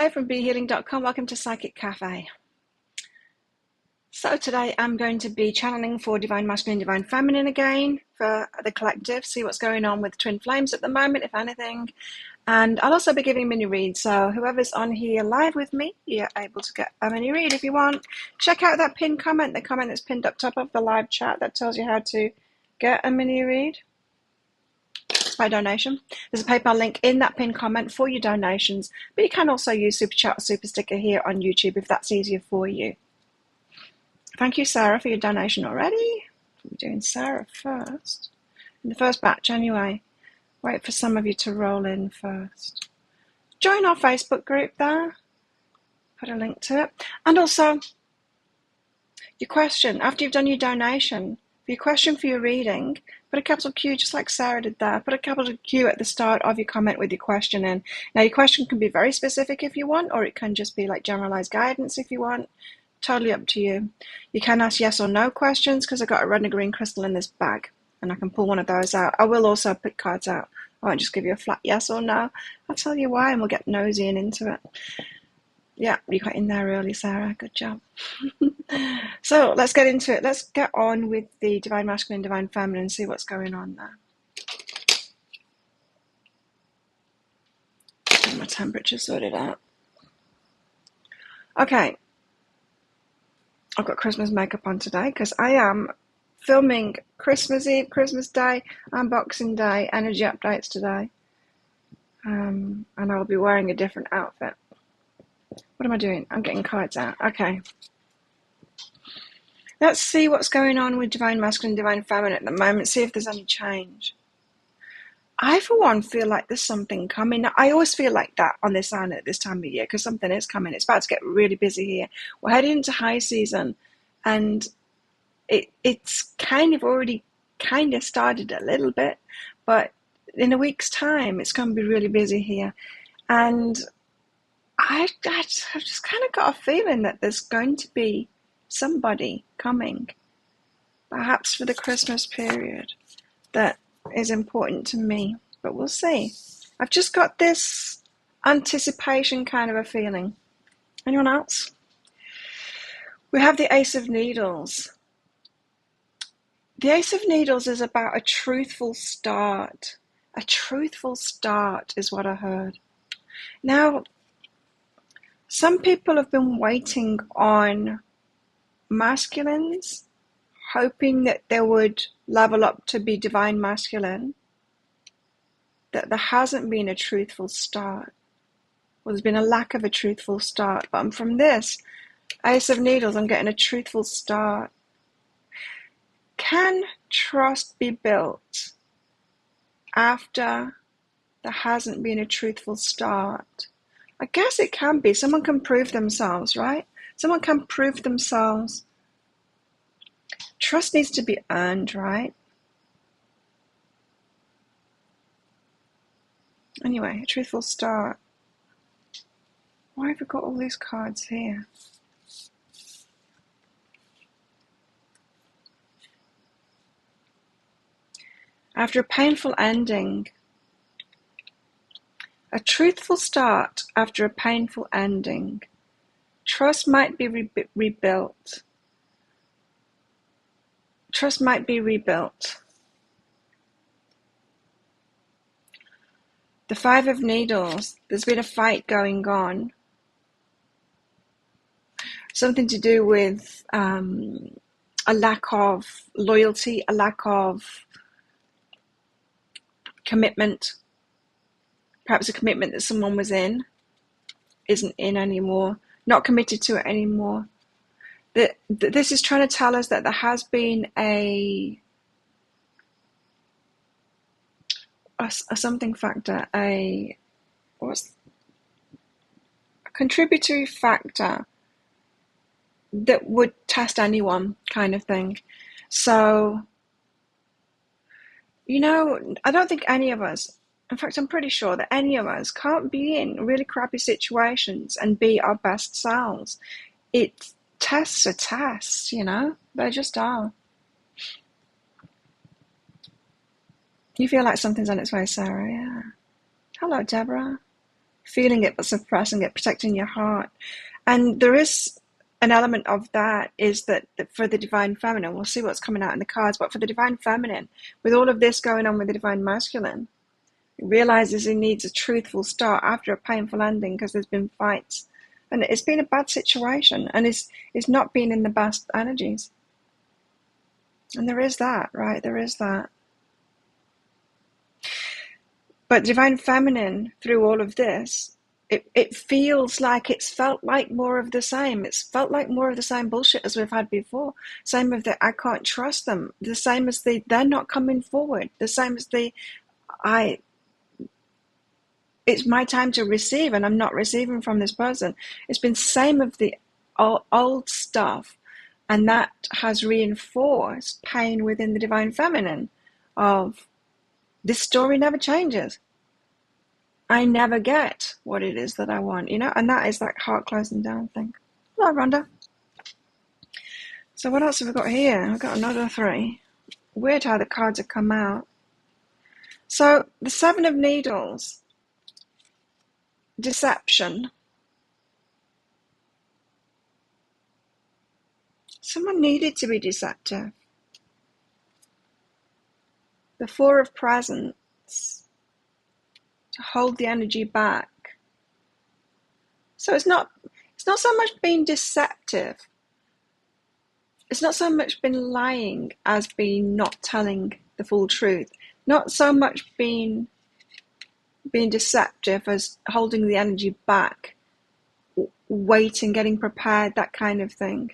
Hi from BeHealing.com. Welcome to Psychic Cafe. So today I'm going to be channeling for Divine Masculine, Divine Feminine again for the collective, see what's going on with twin flames at the moment, if anything. And I'll also be giving mini reads, so whoever's on here live with me, you're able to get a mini read if you want. Check out that pinned comment, the comment that's pinned up top of the live chat that tells you how to get a mini read by donation. There's a PayPal link in that pinned comment for your donations, but you can also use Super Chat or Super Sticker here on YouTube if that's easier for you. Thank you, Sarah, for your donation already. We're doing Sarah first. In the first batch, anyway. Wait for some of you to roll in first. Join our Facebook group there. Put a link to it. And also, your question, after you've done your donation, for your question for your reading, put a capital Q, just like Sarah did there. Put a capital Q at the start of your comment with your question in. Now, your question can be very specific if you want, or it can just be like generalized guidance if you want. Totally up to you. You can ask yes or no questions because I've got a red and a green crystal in this bag, and I can pull one of those out. I will also pick cards out. I won't just give you a flat yes or no. I'll tell you why, and we'll get nosy and into it. Yeah, you got in there early, Sarah. Good job. So let's get into it. Let's get on with the Divine Masculine, Divine Feminine and see what's going on there. Get my temperature sorted out. Okay. I've got Christmas makeup on today because I am filming Christmas Eve, Christmas Day, and Boxing Day energy updates today. And I'll be wearing a different outfit. What am I doing? I'm getting cards out. Okay. Let's see what's going on with Divine Masculine, Divine Feminine at the moment. See if there's any change. I, for one, feel like there's something coming. I always feel like that on this island at this time of year because something is coming. It's about to get really busy here. We're heading into high season, and it's kind of already started a little bit, but in a week's time, it's going to be really busy here. And I've just kind of got a feeling that there's going to be somebody coming, perhaps for the Christmas period, that is important to me, but we'll see. I've just got this anticipation kind of a feeling. Anyone else? We have the Ace of Needles. The Ace of Needles is about a truthful start. A truthful start is what I heard. Now, some people have been waiting on masculines, hoping that they would level up to be divine masculine, that there hasn't been a truthful start. Well, there's been a lack of a truthful start, but from this Ace of Needles, I'm getting a truthful start. Can trust be built after there hasn't been a truthful start? I guess it can be. Someone can prove themselves, right? Someone can prove themselves. Trust needs to be earned, right? Anyway, a truthful start. Why have we got all these cards here? After a painful ending. A truthful start after a painful ending. Trust might be rebuilt. Trust might be rebuilt. The Five of Needles. There's been a fight going on. Something to do with a lack of loyalty, a lack of commitment. Perhaps a commitment that someone was in isn't in anymore, not committed to it anymore. This is trying to tell us that there has been a something factor, a contributory factor that would test anyone, kind of thing. So, I don't think any of us, in fact, I'm pretty sure that any of us can't be in really crappy situations and be our best selves. Tests are tests, they just are. You feel like something's on its way, Sarah, yeah. Hello, Deborah. feeling it but suppressing it, protecting your heart. And there is an element of that is that for the divine feminine, we'll see what's coming out in the cards, but for the divine feminine, with all of this going on with the divine masculine, he realizes he needs a truthful start after a painful ending because there's been fights. And it's been a bad situation, and it's not been in the best energies. And there is that, right? There is that. But divine feminine, through all of this, it feels like it's felt like more of the same. It's felt like more of the same bullshit as we've had before. Same with the I can't trust them. The same as they're not coming forward. The same as it's my time to receive and I'm not receiving from this person. It's been same of the old stuff, and that has reinforced pain within the divine feminine of this story never changes. I never get what it is that I want, and that is that heart closing down thing. Hello, Rhonda. So what else have we got here? I've got another 3. Weird how the cards have come out. So the 7 of Needles, deception. Someone needed to be deceptive. The 4 of Presents, to hold the energy back. So it's not so much being deceptive. It's not so much been lying as being not telling the full truth. Not so much being deceptive as holding the energy back, waiting, getting prepared, that kind of thing.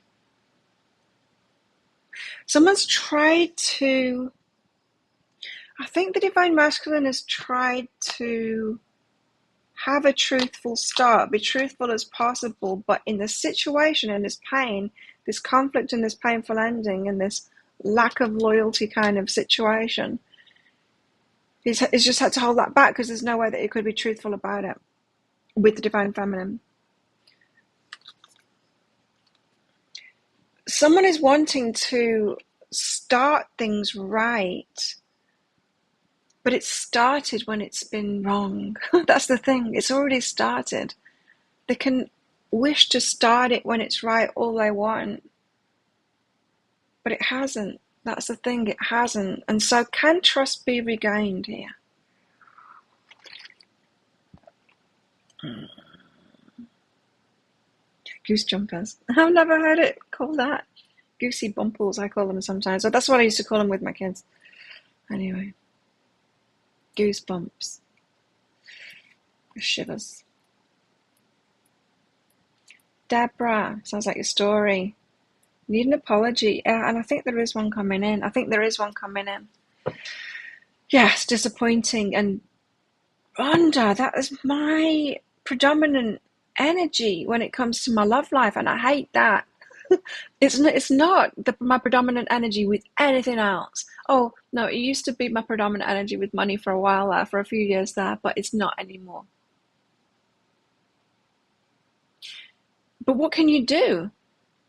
Someone's tried to, I think the divine masculine has tried to have a truthful start, be truthful as possible, but in this situation and this pain, this conflict and this painful ending and this lack of loyalty kind of situation, he's just had to hold that back because there's no way that he could be truthful about it with the divine feminine. Someone is wanting to start things right, but it started when it's been wrong. That's the thing. It's already started. They can wish to start it when it's right all they want, but it hasn't. That's the thing. It hasn't. And so can trust be regained here? Goose jumpers. I've never heard it called that. Goosey bumples, I call them sometimes. So that's what I used to call them with my kids. Anyway. Goosebumps. Shivers. Deborah, sounds like your story. Need an apology. And I think there is one coming in. Yes, disappointing. And Rhonda, that is my predominant energy when it comes to my love life, and I hate that. It's not my predominant energy with anything else. Oh, no, it used to be my predominant energy with money for a while there, for a few years there, but it's not anymore. But what can you do?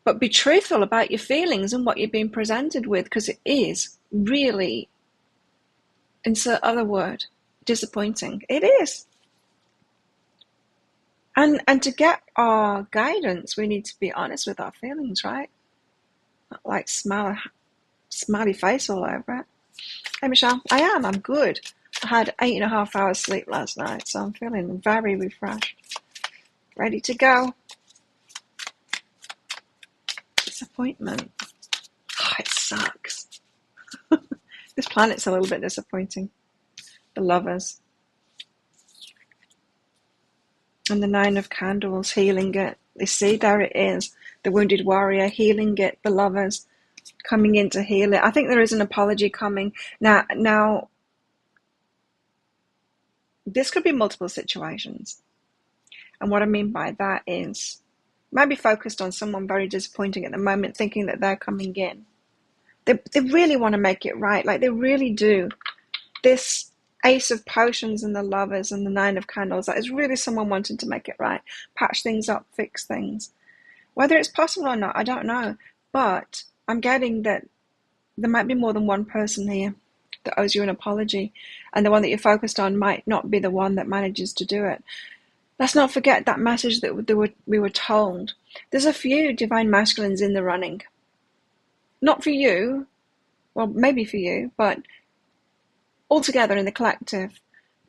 But be truthful about your feelings and what you're being presented with, because it is really, insert other word, disappointing. It is. And to get our guidance, we need to be honest with our feelings, right? Not like smiley face all over it. Hey, Michelle, I'm good. I had 8.5 hours sleep last night, so I'm feeling very refreshed. Ready to go. Disappointment. Oh, it sucks. This planet's a little bit disappointing. The Lovers. And the 9 of Candles, healing it. You see, there it is. The Wounded Warrior, healing it. The Lovers, coming in to heal it. I think there is an apology coming. Now, this could be multiple situations. And what I mean by that is, might be focused on someone very disappointing at the moment, thinking that they're coming in. They really want to make it right. Like, they really do. This Ace of Potions and the Lovers and the 9 of Candles, that is really someone wanting to make it right, patch things up, fix things. Whether it's possible or not, I don't know, but I'm getting that there might be more than one person here that owes you an apology, and the one that you're focused on might not be the one that manages to do it. let's not forget that message that we were told. There's a few divine masculines in the running. Not for you, well, maybe for you, but altogether in the collective.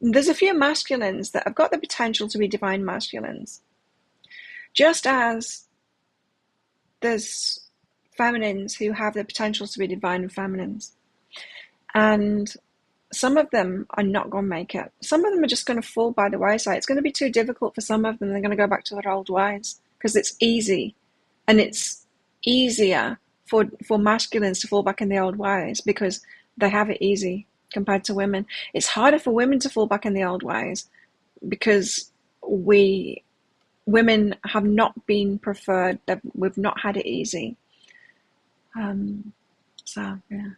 There's a few masculines that have got the potential to be divine masculines. Just as there's feminines who have the potential to be divine feminines. And some of them are not going to make it. Some of them are just going to fall by the wayside. It's going to be too difficult for some of them. They're going to go back to their old ways because it's easy. And it's easier for masculines to fall back in the old ways because they have it easy compared to women. It's harder for women to fall back in the old ways because women have not been preferred. We've not had it easy. So, yeah.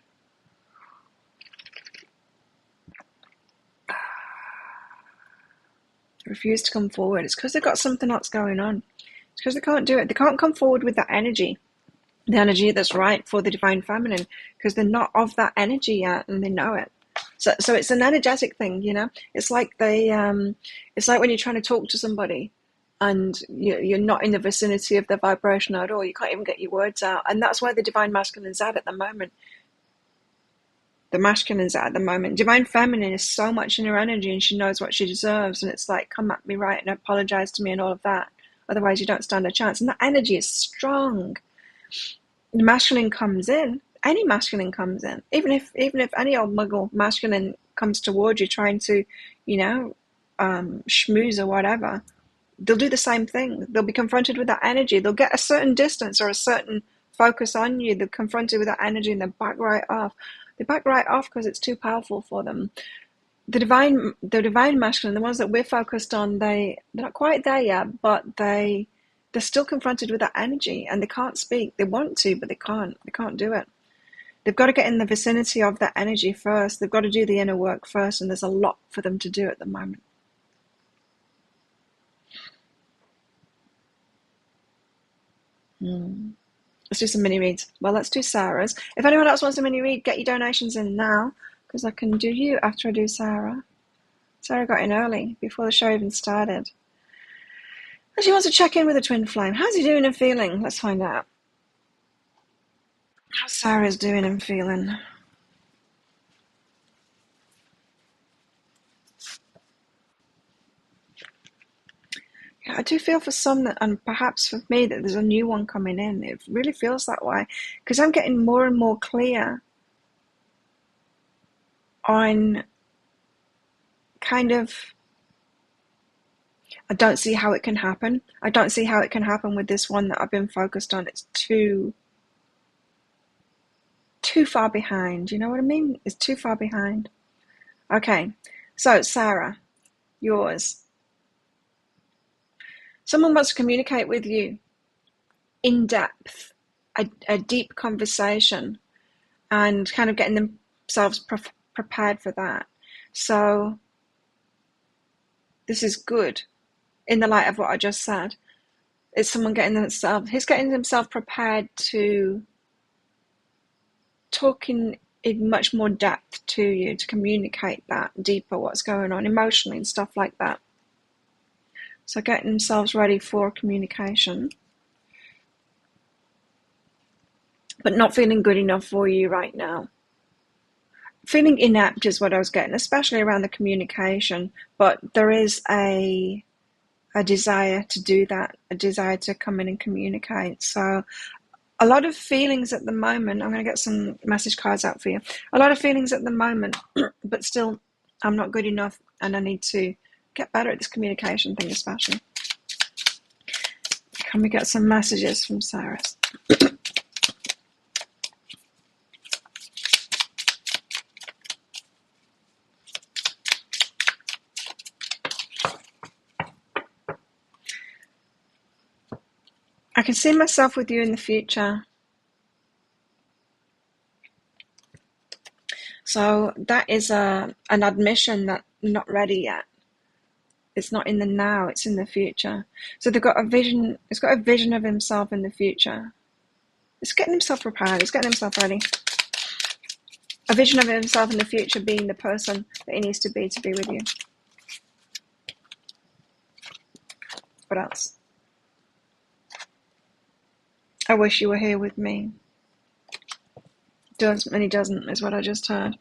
Refuse to come forward. It's because they've got something else going on. It's because they can't do it. They can't come forward with that energy, the energy that's right for the divine feminine, because they're not of that energy yet, and they know it. So it's an energetic thing, you know. It's like it's like when you're trying to talk to somebody, and you're not in the vicinity of their vibration at all. You can't even get your words out, and that's where the divine masculine's at the moment. The masculine's at the moment. Divine feminine is so much in her energy and she knows what she deserves. And it's like, come at me right and apologize to me and all of that. Otherwise, you don't stand a chance. And that energy is strong. The masculine comes in. Any masculine comes in. Even if any old muggle masculine comes towards you trying to, schmooze or whatever, they'll do the same thing. They'll be confronted with that energy. They'll get a certain distance or a certain focus on you. They're confronted with that energy and they back right off. They back right off because it's too powerful for them. The divine masculine, the ones that we're focused on, they're not quite there yet, but they're still confronted with that energy and they can't speak. They want to, but they can't. They can't do it. They've got to get in the vicinity of that energy first. They've got to do the inner work first, and there's a lot for them to do at the moment. Let's do some mini reads. Well, let's do Sarah's. If anyone else wants a mini read, get your donations in now, because I can do you after I do Sarah. Sarah got in early, before the show even started. And she wants to check in with a twin flame. How's he doing and feeling? Let's find out. How Sarah's doing and feeling. Yeah, I do feel for some that, and perhaps for me, that there's a new one coming in. It really feels that way because I'm getting more and more clear on kind of, I don't see how it can happen. I don't see how it can happen with this one that I've been focused on. It's too far behind. You know what I mean? It's too far behind. Okay, so Sarah, yours. Someone wants to communicate with you in depth, a deep conversation, and kind of getting themselves prepared for that. So this is good in the light of what I just said. It's someone he's getting himself prepared to talk in much more depth to you, to communicate that deeper, what's going on emotionally and stuff like that. So getting themselves ready for communication, but not feeling good enough for you right now. Feeling inept is what I was getting, especially around the communication, but there is a desire to do that, a desire to come in and communicate. So a lot of feelings at the moment. I'm going to get some message cards out for you. A lot of feelings at the moment, but still I'm not good enough and I need to get better at this communication thing especially. Can we get some messages from Sarah? I can see myself with you in the future. So that is an admission that I'm not ready yet. It's not in the now, it's in the future. So they've got a vision, it's got a vision of himself in the future. It's getting himself prepared, it's getting himself ready. A vision of himself in the future being the person that he needs to be with you. What else? I wish you were here with me. Does and he doesn't, is what I just heard.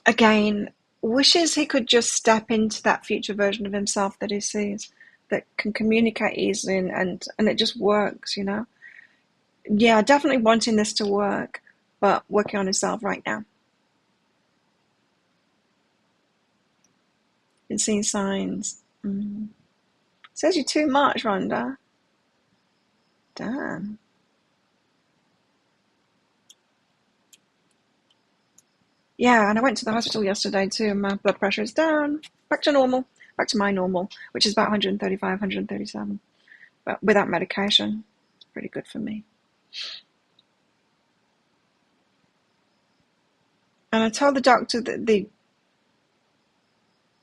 Again, wishes he could just step into that future version of himself that he sees, that can communicate easily and it just works, you know? Yeah, definitely wanting this to work, but working on himself right now. Been seeing signs. Says you're too much, Rhonda. Damn. Yeah, and I went to the hospital yesterday too, and my blood pressure is down, back to normal, back to my normal, which is about 135, 137. But without medication, it's pretty good for me. And I told the doctor that the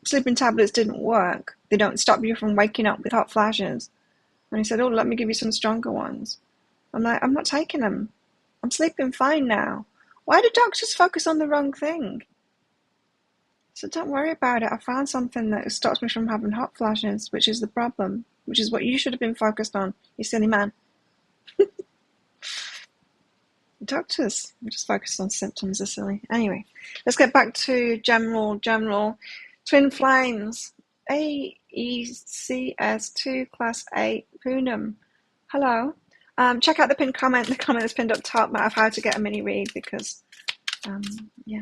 sleeping tablets didn't work. They don't stop you from waking up with hot flashes. And he said, oh, let me give you some stronger ones. I'm like, I'm not taking them. I'm sleeping fine now. Why do doctors focus on the wrong thing? So don't worry about it. I found something that stops me from having hot flashes, which is the problem, which is what you should have been focused on, you silly man. Doctors just focus on symptoms, are silly. Anyway, let's get back to general. Twin flames. AECS2 Class 8 Poonam. Hello. Check out the pinned comment. The comment is pinned up top of how to get a mini read because, yeah.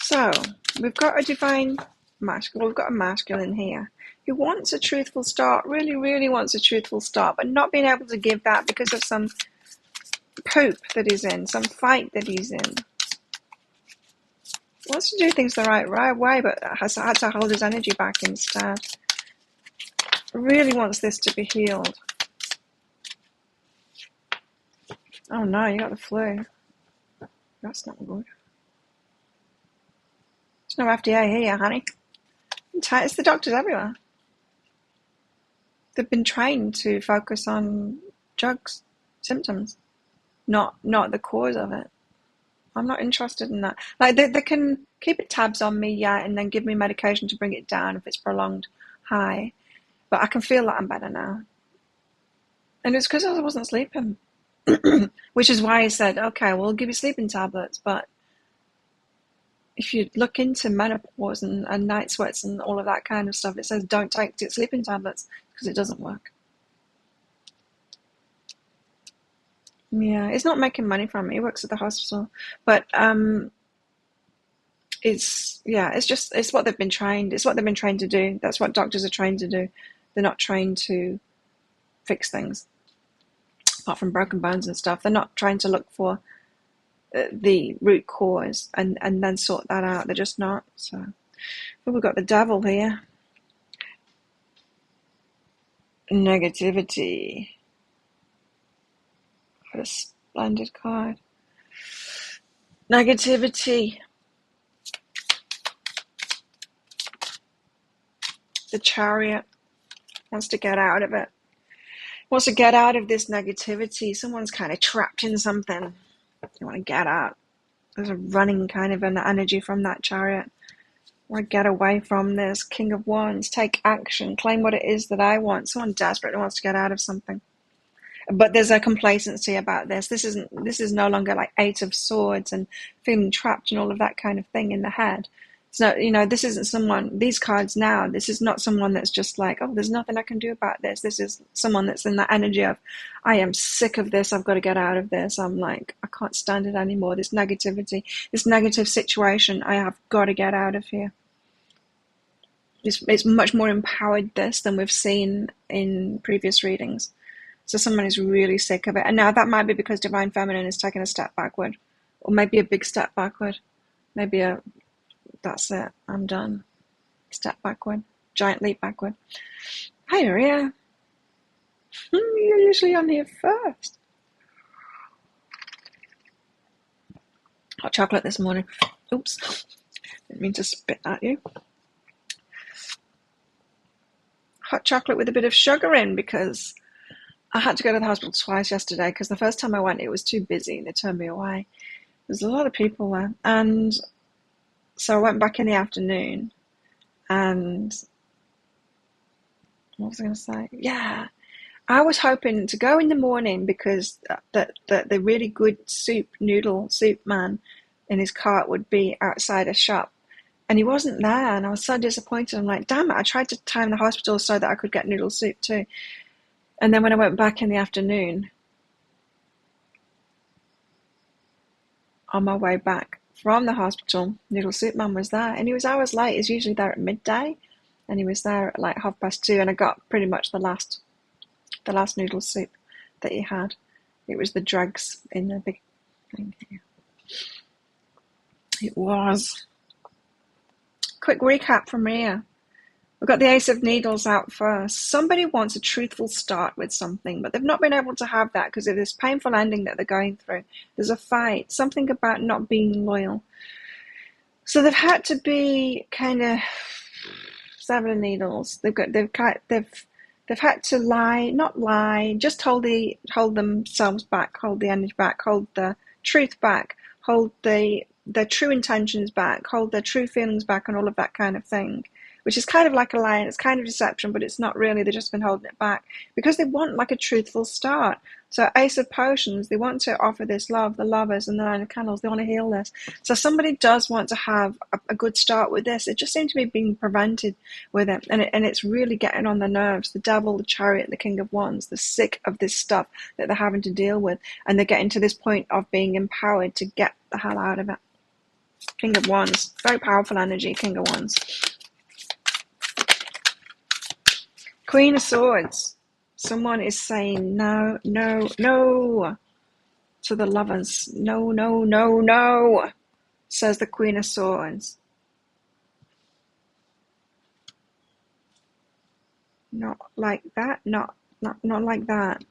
So, we've got a divine masculine. We've got a masculine here who wants a truthful start, really, really wants a truthful start, but not being able to give that because of some poop that he's in, some fight that he's in. Wants to do things the right way, but has had to hold his energy back instead. Really wants this to be healed. Oh no, you got the flu. That's not good. There's no FDA here, honey. It's the doctors everywhere. They've been trained to focus on drugs, symptoms, not the cause of it. I'm not interested in that. Like they can keep it tabs on me, yeah, and then give me medication to bring it down if it's prolonged high. But I can feel that I'm better now. And it's because I wasn't sleeping. Which is why I said, okay, we'll give you sleeping tablets, but if you look into menopause and night sweats and all of that kind of stuff, it says don't take sleeping tablets because it doesn't work. Yeah, it's not making money from me. He works at the hospital, but it's what they've been trained. It's what they've been trained to do. That's what doctors are trained to do. They're not trained to fix things, apart from broken bones and stuff. They're not trying to look for the root cause and then sort that out. They're just not. So we've got the devil here. Negativity. What a splendid card. Negativity. The Chariot wants to get out of it. Wants to get out of this negativity. Someone's kind of trapped in something. You want to get out. There's a running kind of an energy from that Chariot. I want to get away from this. King of Wands. Take action. Claim what it is that I want. Someone desperately wants to get out of something. But there's a complacency about this. This is no longer like Eight of Swords and feeling trapped and all of that kind of thing in the head. So, this isn't someone, these cards now, this is not someone that's just like, oh, there's nothing I can do about this. This is someone that's in that energy of, I am sick of this. I've got to get out of this. I'm like, I can't stand it anymore. This negativity, this negative situation, I have got to get out of here. It's much more empowered this than we've seen in previous readings. So someone is really sick of it. And now that might be because Divine Feminine is taking a step backward, or maybe a big step backward. Maybe that's it. I'm done. Step backward. Giant leap backward. Hi, Maria. You're usually on here first. Hot chocolate this morning. Oops. Didn't mean to spit at you. Hot chocolate with a bit of sugar in because I had to go to the hospital twice yesterday because the first time I went, it was too busy. They turned me away. There's a lot of people there. And so I went back in the afternoon, and what was I going to say? Yeah, I was hoping to go in the morning because the really good noodle soup man in his cart would be outside a shop. And he wasn't there, and I was so disappointed. I'm like, damn it, I tried to time the hospital so that I could get noodle soup too. And then when I went back in the afternoon, on my way back from the hospital, noodle soup man was there, and he was hours late. He's usually there at midday, and he was there at like 2:30, and I got pretty much the last noodle soup that he had. It was the dregs in the big thing here. It was. Quick recap from here. We've got the Ace of Needles out first. Somebody wants a truthful start with something, but they've not been able to have that because of this painful ending that they're going through. There's a fight, something about not being loyal. So they've had to be kind of Seven of Needles. They've had to not lie, just hold themselves back, hold the energy back, hold the truth back, hold their true intentions back, hold their true feelings back, and all of that kind of thing, which is kind of like a lie, and it's kind of deception, but it's not really. They've just been holding it back because they want like a truthful start. So Ace of Potions, they want to offer this love, the Lovers, and the Nine of Candles. They want to heal this. So somebody does want to have a good start with this. It just seems to be being prevented with it, and it's really getting on the nerves. The Devil, the Chariot, the King of Wands. They're sick of this stuff that they're having to deal with, and they're getting to this point of being empowered to get the hell out of it. King of Wands, very powerful energy. King of Wands. Queen of Swords. Someone is saying no, no, no to the Lovers. No, no, no, no, says the Queen of Swords. Not like that. Not like that.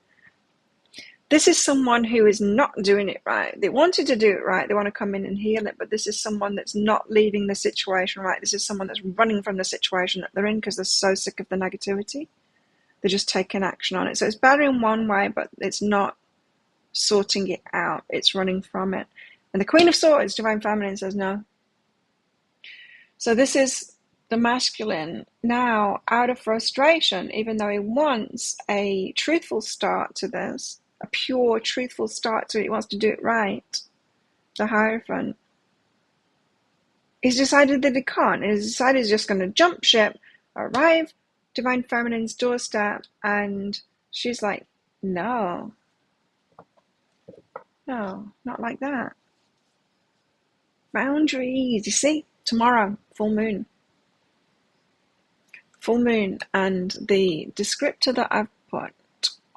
This is someone who is not doing it right. They wanted to do it right. They want to come in and heal it, but this is someone that's not leaving the situation right. This is someone that's running from the situation that they're in because they're so sick of the negativity. They're just taking action on it. So it's better in one way, but it's not sorting it out. It's running from it. And the Queen of Swords, Divine Feminine, says no. So this is the masculine now out of frustration, even though he wants a truthful start to this, a pure, truthful start to it. He wants to do it right. The Hierophant. He's decided that he can't. He's decided he's just going to jump ship, arrive Divine Feminine's doorstep, and she's like, no, not like that. Boundaries. You see, tomorrow, full moon, and the descriptor that I've put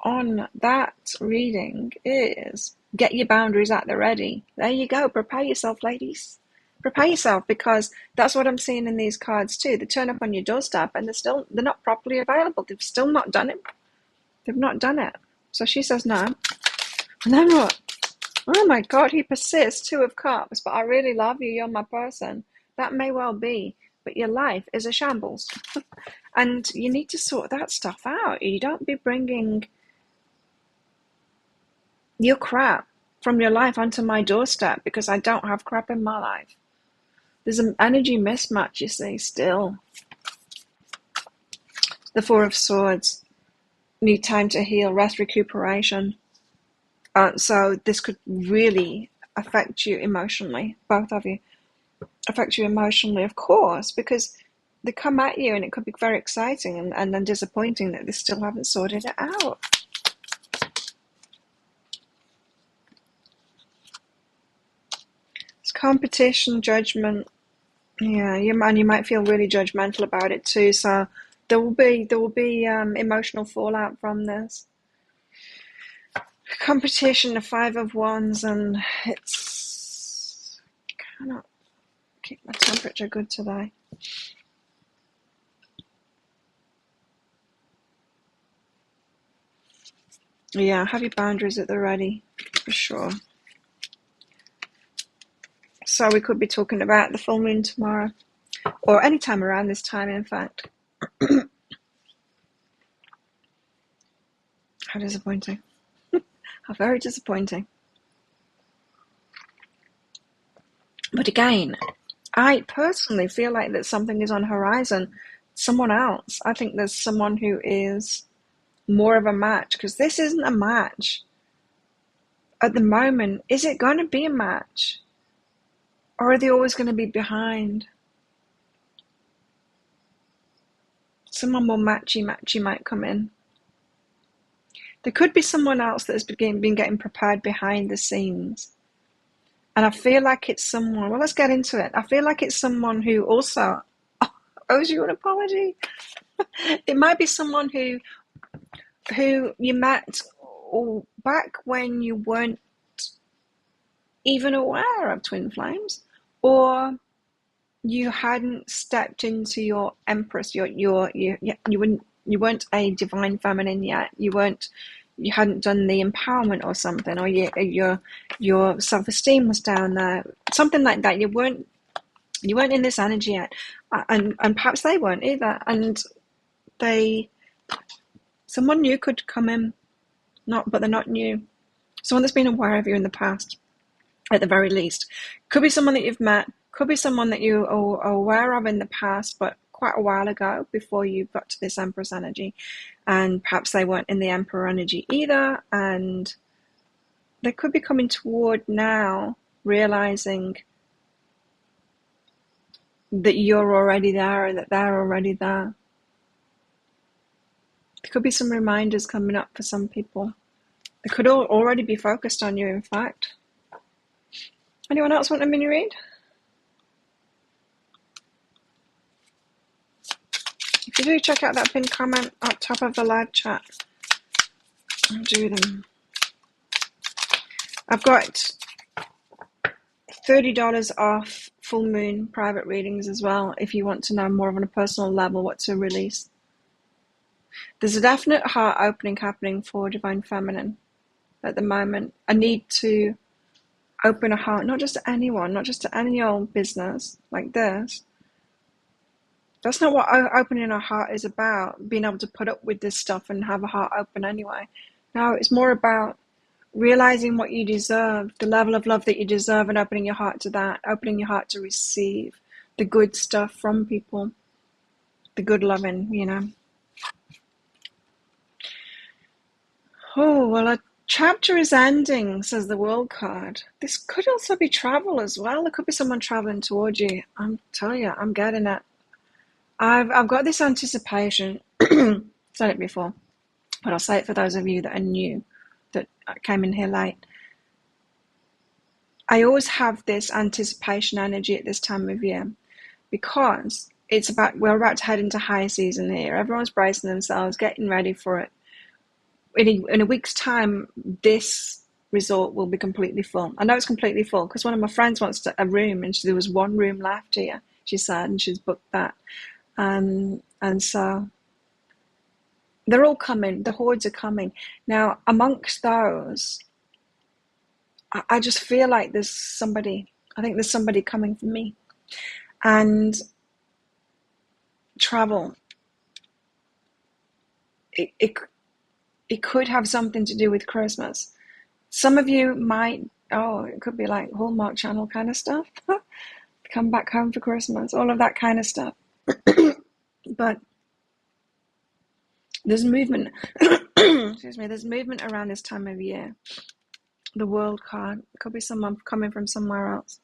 on that reading is get your boundaries at the ready. There you go. Prepare yourself, ladies. Prepare yourself, because that's what I'm seeing in these cards too. They turn up on your doorstep and they're not properly available. They've still not done it. They've not done it. So she says no. And then what? Oh my God, he persists. Two of Cups. But I really love you. You're my person. That may well be. But your life is a shambles. And you need to sort that stuff out. You don't be bringing your crap from your life onto my doorstep because I don't have crap in my life. There's an energy mismatch, you see, still. The Four of Swords. Need time to heal, rest, recuperation. So this could really affect you emotionally, both of you. Affect you emotionally, of course, because they come at you and it could be very exciting and then disappointing that they still haven't sorted it out. It's competition, judgment. Yeah, you might feel really judgmental about it too. So there will be emotional fallout from this. Competition, the Five of Wands, and it's cannot keep my temperature good today. Yeah, have your boundaries at the ready, for sure. So we could be talking about the full moon tomorrow, or any time around this time, in fact. How disappointing. How very disappointing. But again, I personally feel like that something is on horizon. Someone else. I think there's someone who is more of a match, because this isn't a match. At the moment, is it going to be a match? Or are they always going to be behind? Someone more matchy might come in. There could be someone else that has been getting prepared behind the scenes. And I feel like it's someone, well, let's get into it. I feel like it's someone who also owes you an apology. It might be someone who you met back when you weren't even aware of twin flames, or you hadn't stepped into your empress. You weren't a divine feminine yet. You hadn't done the empowerment or something, or your self-esteem was down there, something like that. You weren't in this energy yet, and perhaps they weren't either. And someone new could come in, but they're not new. Someone that's been aware of you in the past, at the very least. Could be someone that you've met, could be someone that you are aware of in the past, but quite a while ago, before you got to this Empress energy. And perhaps they weren't in the Emperor energy either, and they could be coming toward now, realizing that you're already there and that they're already there. There could be some reminders coming up for some people. They could already be focused on you, in fact. Anyone else want a mini read? If you do, check out that pinned comment up top of the live chat. I'll do them. I've got $30 off full moon private readings as well, if you want to know more on a personal level what to release. There's a definite heart opening happening for Divine Feminine at the moment. A need to open a heart, not just to anyone, not just to any old business like this. That's not what opening a heart is about, being able to put up with this stuff and have a heart open anyway. No, it's more about realizing what you deserve, the level of love that you deserve, and opening your heart to that, opening your heart to receive the good stuff from people, the good loving, Oh, well, a chapter is ending, says the World card. This could also be travel as well. There could be someone traveling towards you. I'm telling you, I'm getting it. I've got this anticipation. Said it before, but I'll say it for those of you that are new, that came in here late. I always have this anticipation energy at this time of year, because we're about to head into high season here. Everyone's bracing themselves, getting ready for it. In a week's time, this resort will be completely full. I know it's completely full because one of my friends wants a room, and there was one room left here, she said, and she's booked that. And so they're all coming. The hordes are coming. Now, amongst those, I just feel like I think there's somebody coming for me. And travel, it could have something to do with Christmas. Some of you might, it could be like Hallmark Channel kind of stuff. Come back home for Christmas, all of that kind of stuff. But there's movement, excuse me, there's movement around this time of year. The World card, it could be someone coming from somewhere else.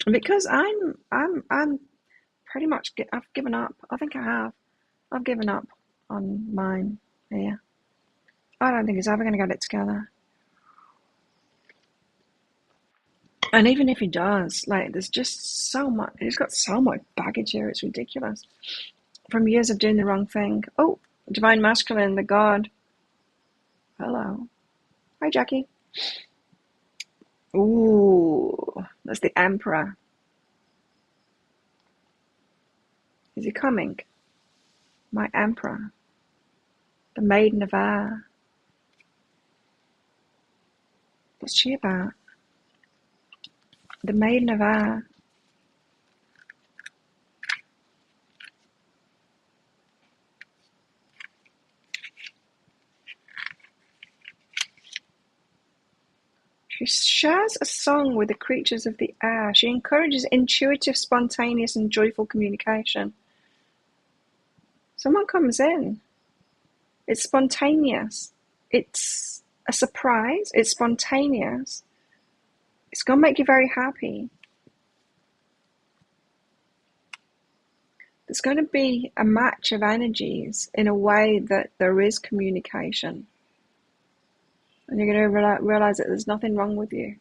Because I'm pretty much, I've given up. I think I have. I've given up on mine here. I don't think he's ever going to get it together. And even if he does, like, there's just so much, he's got so much baggage here, it's ridiculous. From years of doing the wrong thing. Oh, Divine Masculine, the God. Hello. Hi, Jackie. Ooh, that's the Emperor. Is he coming? My Emperor. The Maiden of Air. What's she about? The Maiden of Air. She shares a song with the creatures of the air. She encourages intuitive, spontaneous, and joyful communication. Someone comes in. It's spontaneous. It's a surprise. It's spontaneous. It's going to make you very happy. There's going to be a match of energies in a way that there is communication. And you're going to realize that there's nothing wrong with you.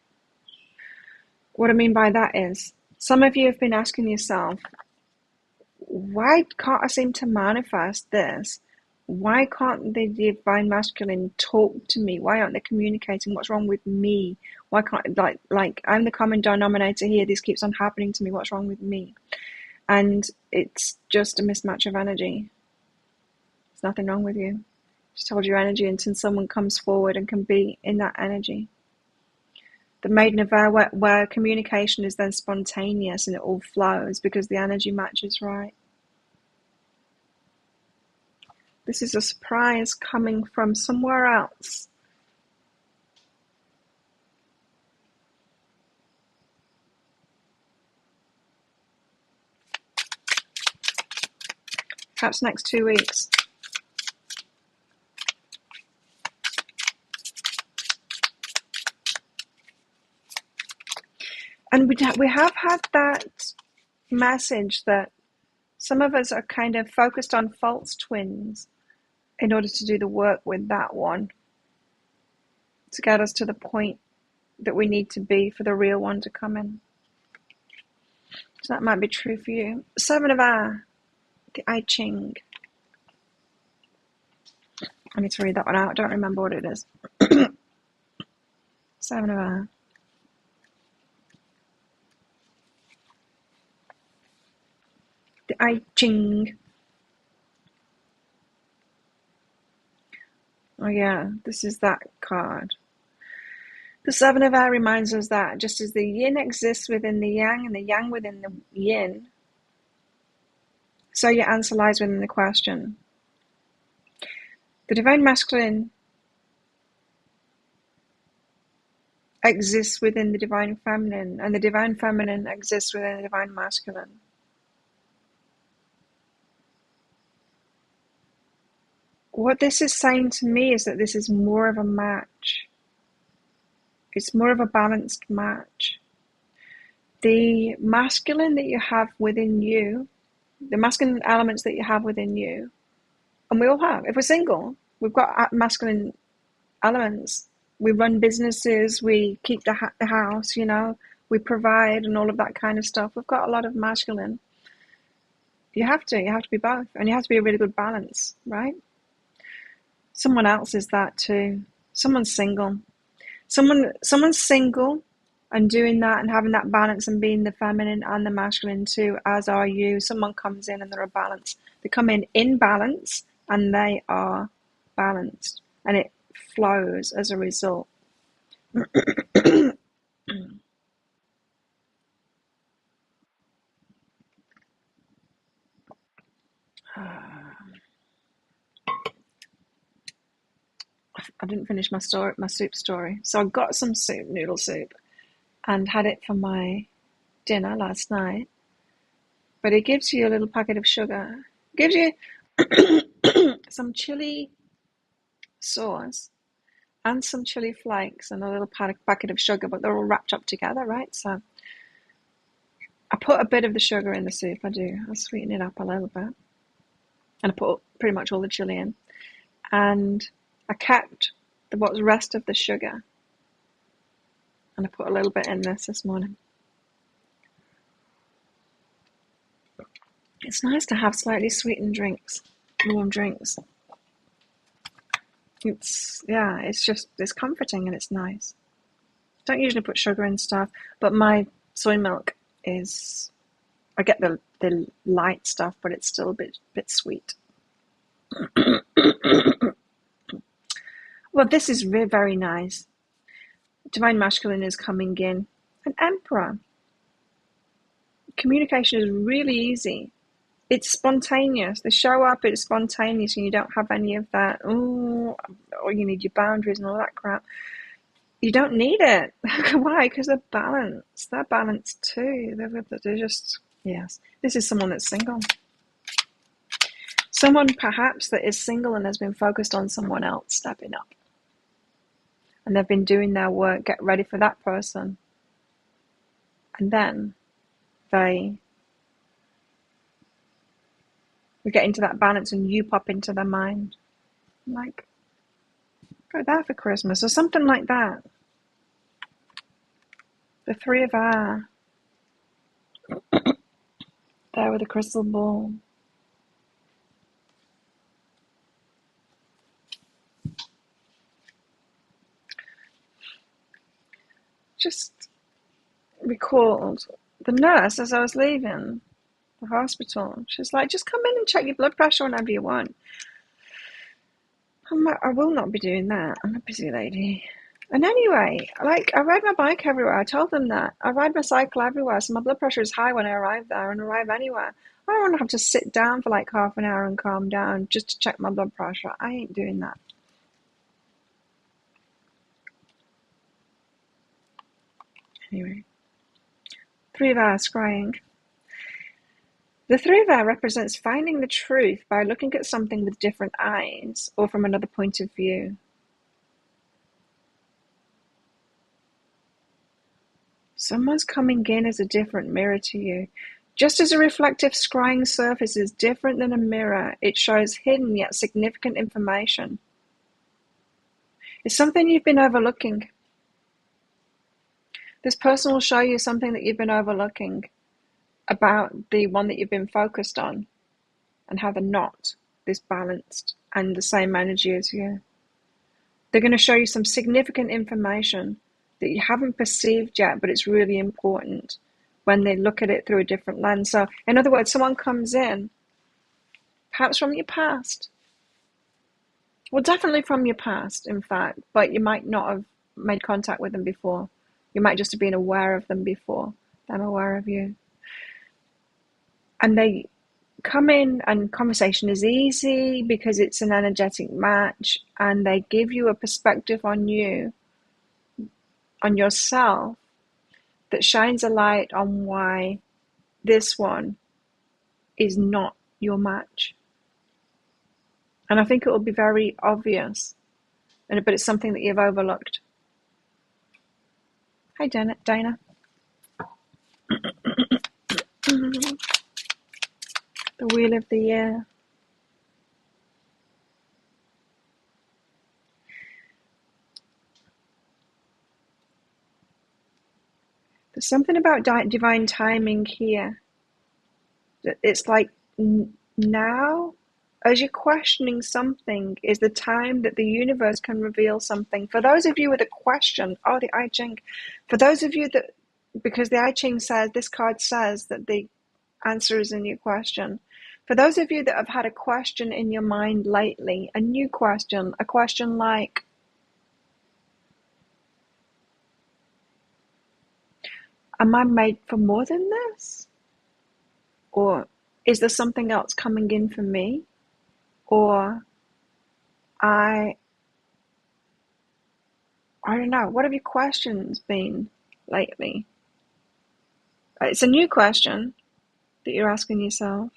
What I mean by that is, some of you have been asking yourself, why can't I seem to manifest this? Why can't the divine masculine talk to me? Why aren't they communicating? What's wrong with me? Why can't, like I'm the common denominator here. This keeps on happening to me. What's wrong with me? And it's just a mismatch of energy. There's nothing wrong with you. Just hold your energy until someone comes forward and can be in that energy. The maiden of air, where communication is then spontaneous and it all flows because the energy matches right. This is a surprise coming from somewhere else. Perhaps next 2 weeks. And we have had that message that some of us are kind of focused on false twins in order to do the work with that one, to get us to the point that we need to be for the real one to come in. So that might be true for you. Seven of Air, the I Ching. I need to read that one out. I don't remember what it is. Seven of Air. The I Ching. Oh yeah, this is that card. The Seven of Air reminds us that just as the yin exists within the yang and the yang within the yin, so your answer lies within the question. The divine masculine exists within the divine feminine, and the divine feminine exists within the divine masculine. What this is saying to me is that this is more of a match. It's more of a balanced match. The masculine that you have within you, the masculine elements that you have within you, and we all have. If we're single, we've got masculine elements. We run businesses, we keep the house, you know, we provide and all of that kind of stuff. We've got a lot of masculine. You have to be both, and you have to be a really good balance, right? Someone else is that too. Someone's single. Someone's single and doing that and having that balance and being the feminine and the masculine too, as are you. Someone comes in and they're a balance. They come in balance and they are balanced. And it flows as a result. I didn't finish my soup story. So I got some soup, noodle soup, and had it for my dinner last night. But it gives you a little packet of sugar. It gives you some chili sauce and some chili flakes and a little packet of sugar, but they're all wrapped up together, right? So I put a bit of the sugar in the soup. I do. I sweeten it up a little bit. And I put pretty much all the chili in. And I kept what's rest of the sugar. And I put a little bit in this morning. It's nice to have slightly sweetened drinks, warm drinks. It's comforting and it's nice. Don't usually put sugar in stuff, but my soy milk is, I get the light stuff, but it's still a bit sweet. Well, this is very nice. Divine masculine is coming in. An emperor. Communication is really easy. It's spontaneous. They show up, it's spontaneous, and you don't have any of that, or you need your boundaries and all that crap. You don't need it. Why? Because they're balanced. They're balanced too. They're just, yes. This is someone that's single. Someone perhaps that is single and has been focused on someone else stepping up. And they've been doing their work, get ready for that person. And then we get into that balance and you pop into their mind. Like, go there for Christmas or something like that. The three of air. There with a crystal ball. Just recalled the nurse as I was leaving the hospital. She's like, just come in and check your blood pressure whenever you want. I'm like, I will not be doing that. I'm a busy lady. And anyway, like, I ride my bike everywhere. I told them that. I ride my cycle everywhere, so my blood pressure is high when I arrive there and arrive anywhere. I don't want to have to sit down for like half an hour and calm down just to check my blood pressure. I ain't doing that. Anyway, three of air scrying. The three of air represents finding the truth by looking at something with different eyes or from another point of view. Someone's coming in as a different mirror to you. Just as a reflective scrying surface is different than a mirror, it shows hidden yet significant information. It's something you've been overlooking. This person will show you something that you've been overlooking about the one that you've been focused on and how they're not this balanced and the same energy as you. They're going to show you some significant information that you haven't perceived yet, but it's really important when they look at it through a different lens. So, in other words, someone comes in, perhaps from your past. Well, definitely from your past, in fact, but you might not have made contact with them before. You might just have been aware of them before, them aware of you. And they come in and conversation is easy because it's an energetic match, and they give you a perspective on you, on yourself, that shines a light on why this one is not your match. And I think it will be very obvious, but it's something that you've overlooked. Hi, Dana. The Wheel of the Year. There's something about divine timing here. It's like now, as you're questioning something, is the time that the universe can reveal something. For those of you with a question, the I Ching. For those of you that, because the I Ching says, this card says that the answer is in your question. For those of you that have had a question in your mind lately, a new question, a question like, am I made for more than this? Or is there something else coming in for me? Or I don't know. What have your questions been lately? It's a new question that you're asking yourself.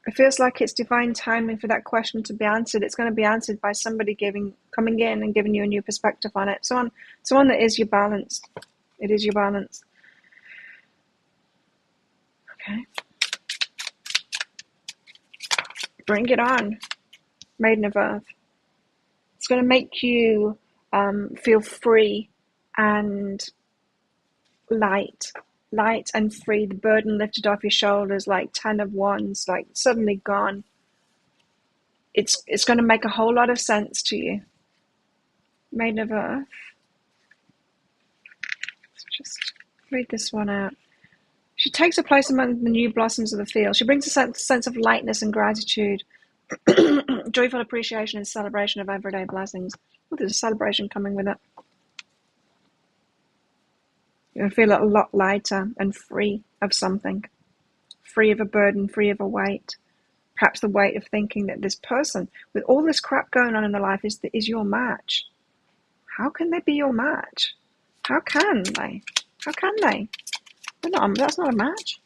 It feels like it's divine timing for that question to be answered. It's going to be answered by somebody coming in and giving you a new perspective on it. Someone that is your balance. It is your balance. Okay. Bring it on, Maiden of Earth. It's going to make you feel free and light and free. The burden lifted off your shoulders, like 10 of Wands, like suddenly gone. It's going to make a whole lot of sense to you. Maiden of Earth. Let's just read this one out. She takes her place among the new blossoms of the field. She brings a sense of lightness and gratitude, joyful appreciation and celebration of everyday blessings. Oh, there's a celebration coming with it. You're going to feel a lot lighter and free of something. Free of a burden, free of a weight. Perhaps the weight of thinking that this person with all this crap going on in their life is your match. How can they be your match? How can they? How can they? That's not a match.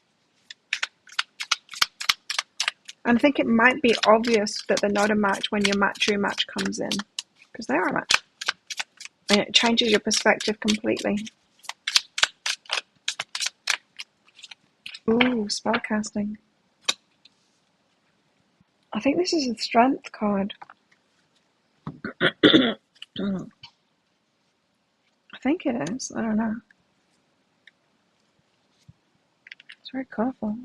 And I think it might be obvious that they're not a match when your true match comes in, because they are a match. And it changes your perspective completely. Ooh, spellcasting. I think this is a strength card. I think it is. I don't know. It's very colourful.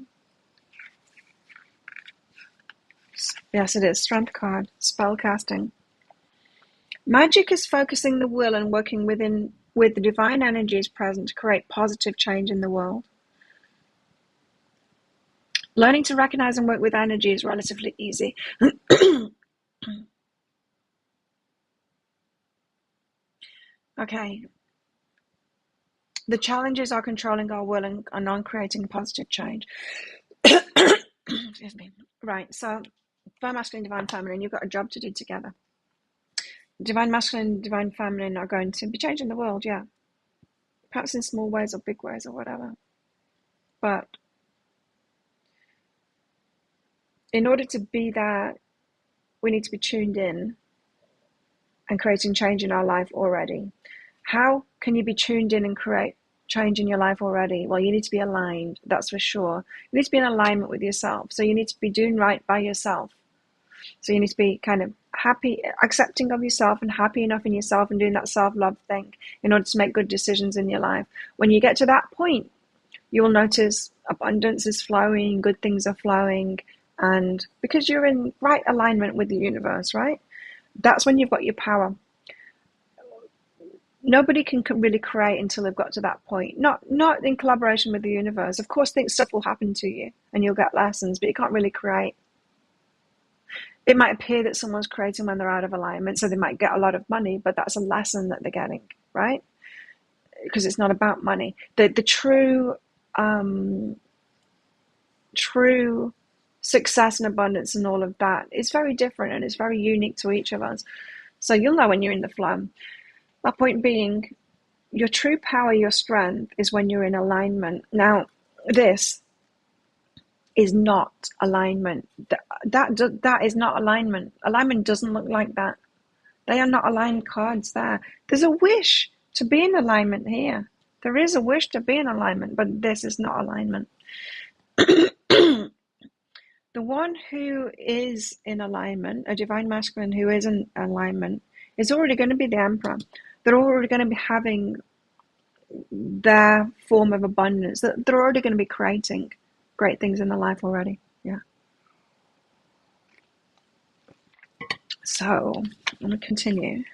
Yes, it is. Strength card. Spellcasting. Magic is focusing the will and working with the divine energies present to create positive change in the world. Learning to recognize and work with energy is relatively easy. Okay. The challenges are controlling our will and on creating positive change. Excuse me. Right, so divine masculine, divine feminine, you've got a job to do together. Divine masculine and divine feminine are going to be changing the world, yeah. Perhaps in small ways or big ways or whatever. But in order to be that, we need to be tuned in and creating change in our life already. How can you be tuned in and create change in your life already? Well, you need to be aligned, that's for sure. You need to be in alignment with yourself. So you need to be doing right by yourself. So you need to be kind of happy, accepting of yourself and happy enough in yourself and doing that self-love thing in order to make good decisions in your life. When you get to that point, you will notice abundance is flowing, good things are flowing, and because you're in right alignment with the universe, right? That's when you've got your power. Nobody can really create until they've got to that point. Not in collaboration with the universe. Of course, stuff will happen to you and you'll get lessons, but you can't really create. It might appear that someone's creating when they're out of alignment, so they might get a lot of money, but that's a lesson that they're getting, right? Because it's not about money. The true success and abundance and all of that is very different, and it's very unique to each of us. So you'll know when you're in the flow. My point being, your true power, your strength is when you're in alignment. Now, this is not alignment. That is not alignment. Alignment doesn't look like that. They are not aligned cards there. There's a wish to be in alignment here. There is a wish to be in alignment, but this is not alignment. The one who is in alignment, a divine masculine who is in alignment, is already going to be the emperor. They're already going to be having their form of abundance. They're already going to be creating great things in their life already. Yeah. So, I'm going to continue.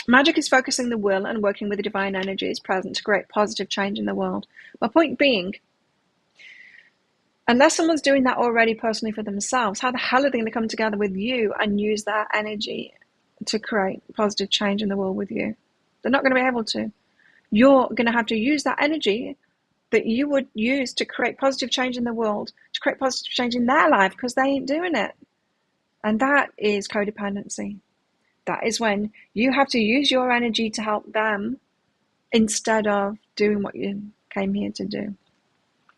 Magic is focusing the will and working with the divine energies present to create positive change in the world. My point being, unless someone's doing that already personally for themselves, how the hell are they going to come together with you and use that energy to create positive change in the world with you? They're not going to be able to. You're going to have to use that energy that you would use to create positive change in the world, to create positive change in their life, because they ain't doing it. And that is codependency. That is when you have to use your energy to help them instead of doing what you came here to do.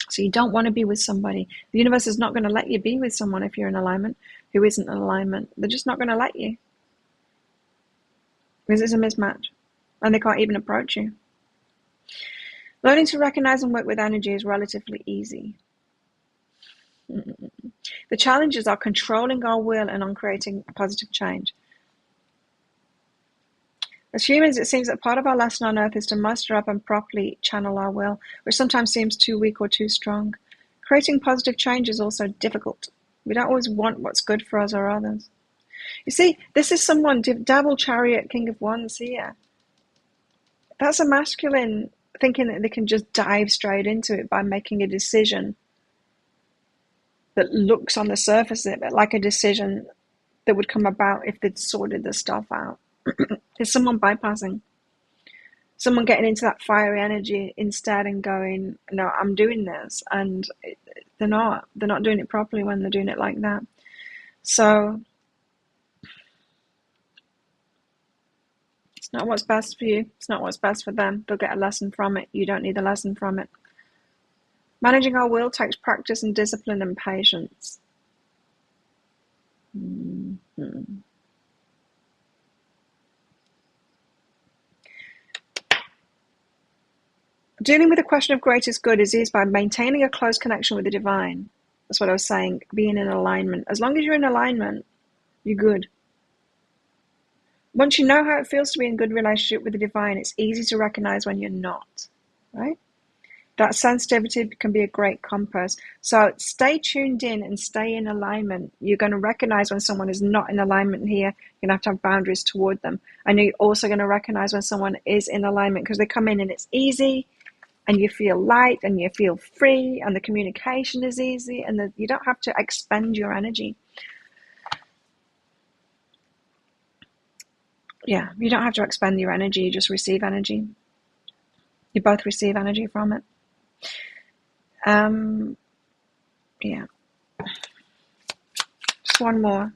So you don't want to be with somebody. The universe is not going to let you be with someone if you're in alignment who isn't in alignment. They're just not going to let you. Because it's a mismatch. And they can't even approach you. Learning to recognize and work with energy is relatively easy. The challenges are controlling our will and on creating positive change. As humans, it seems that part of our lesson on Earth is to muster up and properly channel our will, which sometimes seems too weak or too strong. Creating positive change is also difficult. We don't always want what's good for us or others. You see, this is someone, Devil, Chariot, King of Wands here. That's a masculine thinking that they can just dive straight into it by making a decision that looks on the surface of it like a decision that would come about if they'd sorted the stuff out. There's someone bypassing. Someone getting into that fiery energy instead and going, no, I'm doing this. And They're not doing it properly when they're doing it like that. So it's not what's best for you. It's not what's best for them. They'll get a lesson from it. You don't need a lesson from it. Managing our will takes practice and discipline and patience. Dealing with the question of greatest good is eased by maintaining a close connection with the divine. That's what I was saying, being in alignment. As long as you're in alignment, you're good. Once you know how it feels to be in good relationship with the divine, it's easy to recognize when you're not, right? That sensitivity can be a great compass. So stay tuned in and stay in alignment. You're going to recognize when someone is not in alignment here. You're going to have boundaries toward them. And you're also going to recognize when someone is in alignment, because they come in and it's easy and you feel light and you feel free and the communication is easy and you don't have to expend your energy. Yeah, you don't have to expend your energy. You just receive energy. You both receive energy from it. Yeah. Just one more.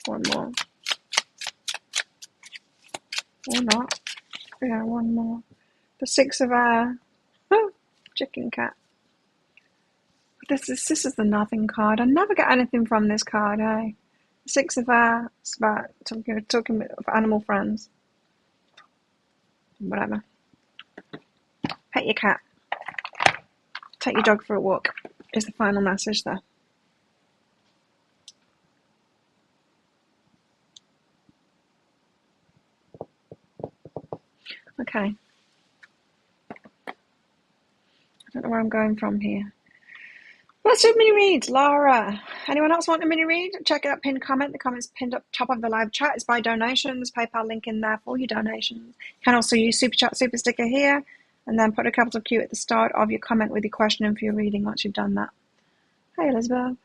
One more. Or not. Yeah, one more. The Six of chicken cat. This is the nothing card. I never get anything from this card, eh? The Six of it's about talking with animal friends. Whatever. Pet your cat. Take your dog for a walk is the final message there. Okay. I don't know where I'm going from here. Let's do a mini read. Laura. Anyone else want a mini read? Check that pinned comment. The comment's pinned up top of the live chat. It's by donations. PayPal link in there for your donations. You can also use Super Chat Super Sticker here, and then put a capital Q at the start of your comment with your question and for your reading once you've done that. Hey, Elizabeth.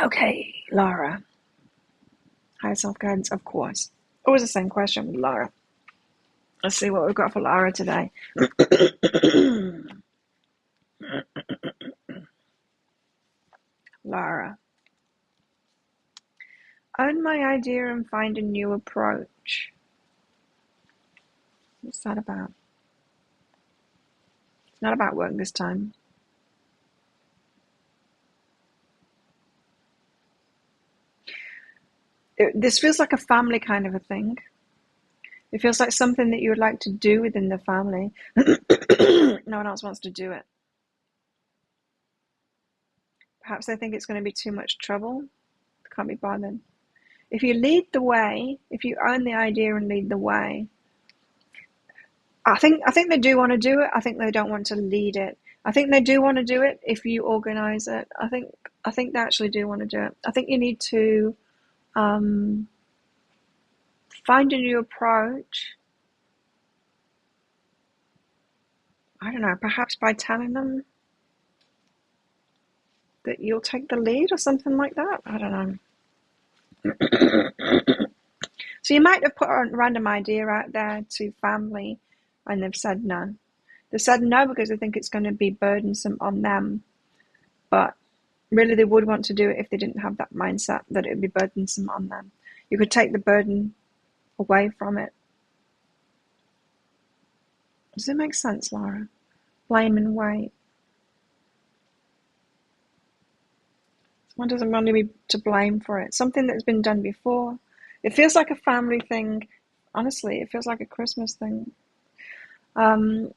Okay, Laura. Higher self guidance, of course. Always the same question with Laura. Let's see what we've got for Laura today. Laura. Own my idea and find a new approach. What's that about? It's not about work this time. This feels like a family kind of a thing. It feels like something that you would like to do within the family. No one else wants to do it. Perhaps they think it's going to be too much trouble. They can't be bothered. If you lead the way, if you own the idea and lead the way, I think they do want to do it. I think they don't want to lead it. I think they do want to do it if you organize it. I think they actually do want to do it. I think you need to find a new approach. I don't know, perhaps by telling them that you'll take the lead or something like that. I don't know. So you might have put a random idea out there to family and they've said no. They've said no because they think it's going to be burdensome on them. But really they would want to do it if they didn't have that mindset that it would be burdensome on them. You could take the burden away from it. Does it make sense, Laura? Blame and weight. Someone doesn't want to be to blame for it. Something that's been done before. It feels like a family thing. Honestly, it feels like a Christmas thing. No,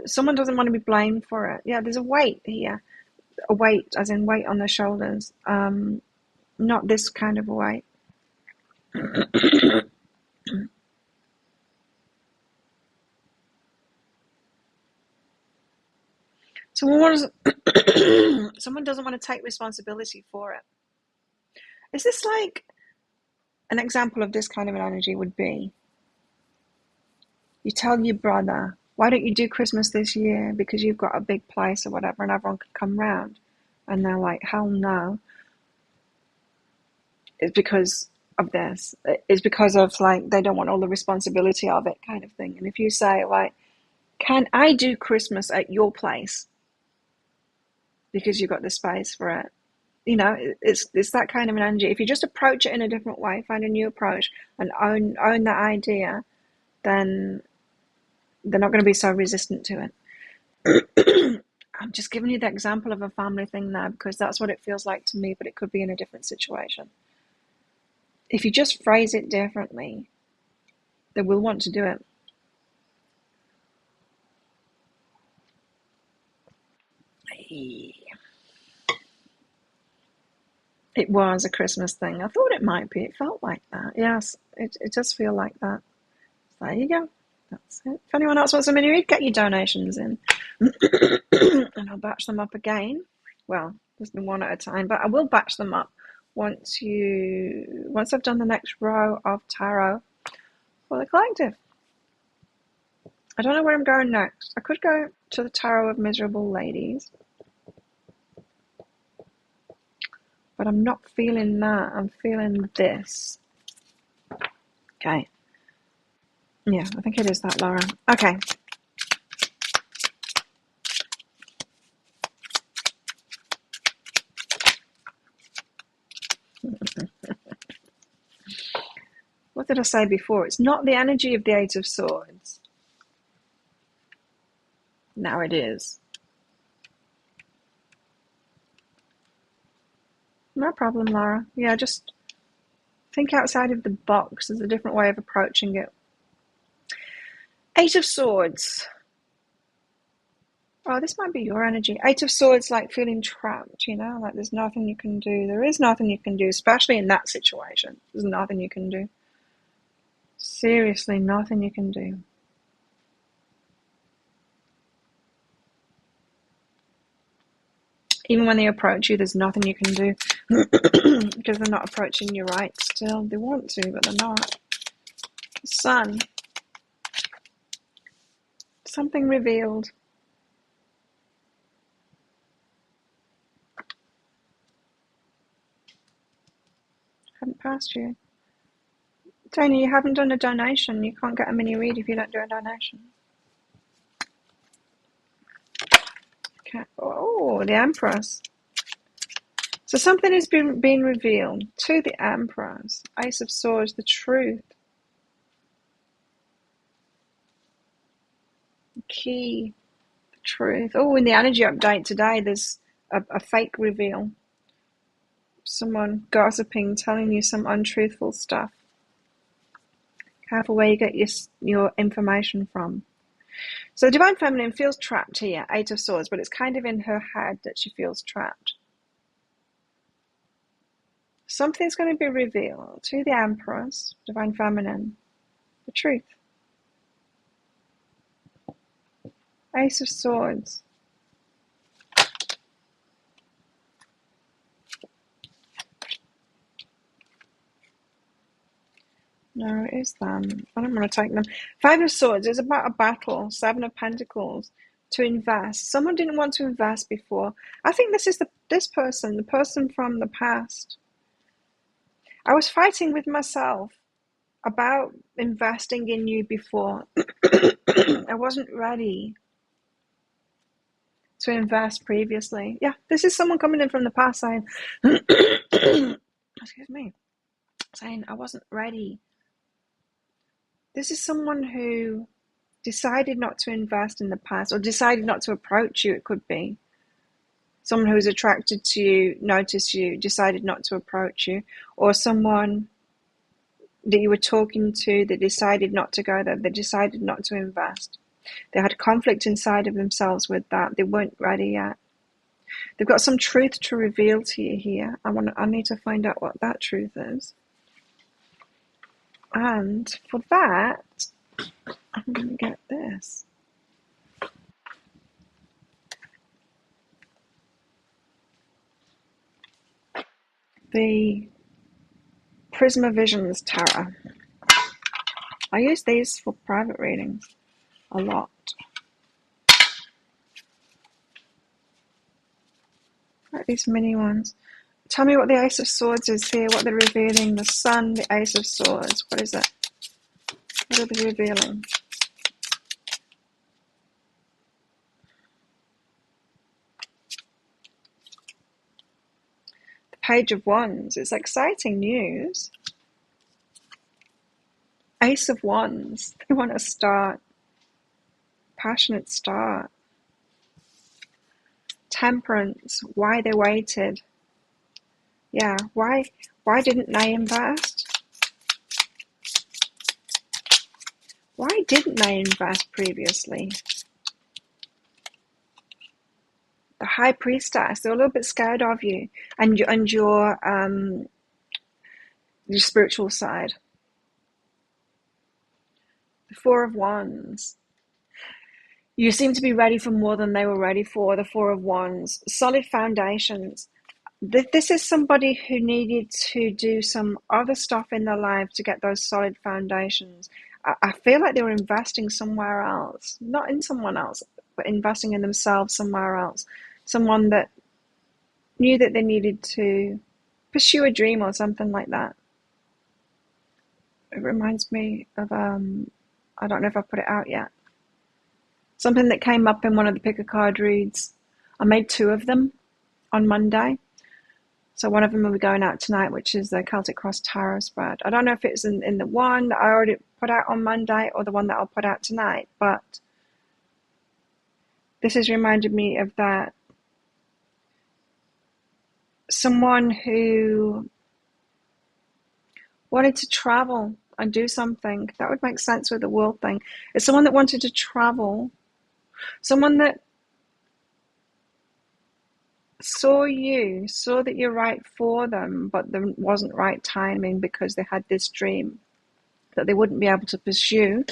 someone doesn't want to be blamed for it. Yeah, there's a weight here. A weight, as in weight on their shoulders. Not this kind of a weight. Someone doesn't want to take responsibility for it. Is this like an example of this kind of an energy would be? You tell your brother, why don't you do Christmas this year because you've got a big place or whatever and everyone can come round. And they're like, hell no. It's because of this is because of like they don't want all the responsibility of it kind of thing. And if you say, like, can I do Christmas at your place because you've got the space for it? You know, it's that kind of an energy. If you just approach it in a different way, find a new approach, and own that idea, then they're not going to be so resistant to it. I'm just giving you the example of a family thing now because that's what it feels like to me, but it could be in a different situation. If you just phrase it differently, they will want to do it. It was a Christmas thing. I thought it might be. It felt like that. Yes, it does feel like that. So there you go. That's it. If anyone else wants a mini read, get your donations in. And I'll batch them up again. Well, there's been one at a time, but I will batch them up once I've done the next row of tarot for the collective. I don't know where I'm going next. I could go to the Tarot of Miserable Ladies, but I'm not feeling that. I'm feeling this. Okay. Yeah, I think it is that, Laura. Okay. What did I say before? It's not the energy of the Eight of Swords. Now it is. No problem, Laura. Yeah, just think outside of the box. There's a different way of approaching it. Eight of Swords. Oh, this might be your energy. Eight of Swords, like feeling trapped, you know, like there's nothing you can do. There is nothing you can do, especially in that situation. There's nothing you can do. Seriously, nothing you can do. Even when they approach you, there's nothing you can do because they're not approaching you right still. They want to, but they're not. Sun. Something revealed. Haven't passed you. Tony, you haven't done a donation. You can't get a mini read if you don't do a donation. Okay. Oh, the Empress. So something has been revealed to the Empress. Ace of Swords, the truth. Key, the truth. Oh, in the energy update today, there's a fake reveal. Someone gossiping, telling you some untruthful stuff. Careful where you get your information from. So the Divine Feminine feels trapped here, Eight of Swords, but it's kind of in her head that she feels trapped. Something's going to be revealed to the Empress, Divine Feminine, the truth. Ace of Swords. No, it is them. I don't want to take them. Five of Swords is about a battle. Seven of Pentacles. To invest. Someone didn't want to invest before. I think this is this person, the person from the past. I was fighting with myself about investing in you before. I wasn't ready to invest previously. Yeah, this is someone coming in from the past saying, excuse me, saying I wasn't ready. This is someone who decided not to invest in the past or decided not to approach you, it could be. Someone who was attracted to you, noticed you, decided not to approach you, or someone that you were talking to that decided not to go there, they decided not to invest. They had conflict inside of themselves with that. They weren't ready yet. They've got some truth to reveal to you here. I need to find out what that truth is. And for that, I'm going to get this. The Prisma Visions Tarot. I use these for private readings a lot. Like these mini ones. Tell me what the Ace of Swords is here, what they're revealing. The Sun, the Ace of Swords. What is it? What are they revealing? The Page of Wands. It's exciting news. Ace of Wands. They want to start. Passionate start. Temperance. Why they waited. Yeah, why didn't they invest? Why didn't they invest previously? The High Priestess, they're a little bit scared of you and your spiritual side. The Four of Wands. You seem to be ready for more than they were ready for. The Four of Wands. Solid foundations. This is somebody who needed to do some other stuff in their life to get those solid foundations. I feel like they were investing somewhere else, not in someone else, but investing in themselves somewhere else. Someone that knew that they needed to pursue a dream or something like that. It reminds me of, I don't know if I've put it out yet. Something that came up in one of the pick a card reads. I made 2 of them on Monday. So one of them will be going out tonight, which is the Celtic Cross Tarot spread. I don't know if it's in the one that I already put out on Monday or the one that I'll put out tonight, but this has reminded me of that. Someone who wanted to travel and do something. That would make sense with the world thing. It's someone that wanted to travel. Someone that saw that you're right for them, but there wasn't right timing because they had this dream that they wouldn't be able to pursue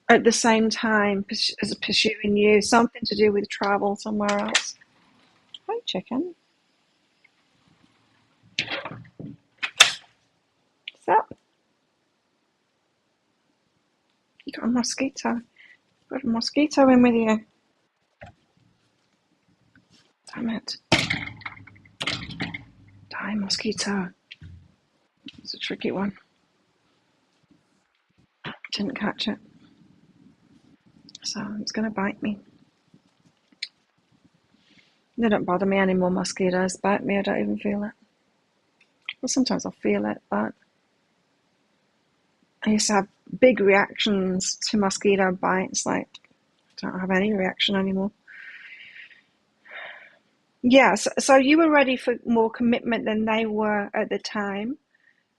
at the same time as pursuing you. Something to do with travel somewhere else. Hi, chicken. What's up? You got a mosquito. Got a mosquito in with you. Damn it. Die, mosquito. It's a tricky one. Didn't catch it. So it's going to bite me. They don't bother me anymore, mosquitoes. Bite me, I don't even feel it. Well, sometimes I'll feel it, but I used to have big reactions to mosquito bites. Like, I don't have any reaction anymore. Yeah, so you were ready for more commitment than they were at the time.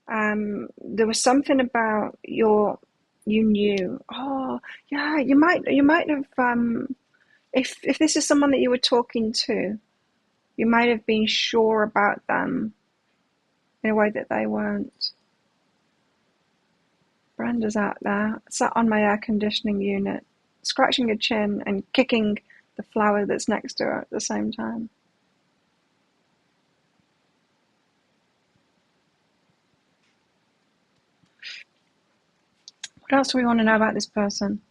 There was something about you knew. Oh, yeah, you might have. If this is someone that you were talking to, you might have been sure about them in a way that they weren't. Brenda's out there, sat on my air conditioning unit, scratching her chin and kicking the flower that's next to her at the same time. What else do we want to know about this person?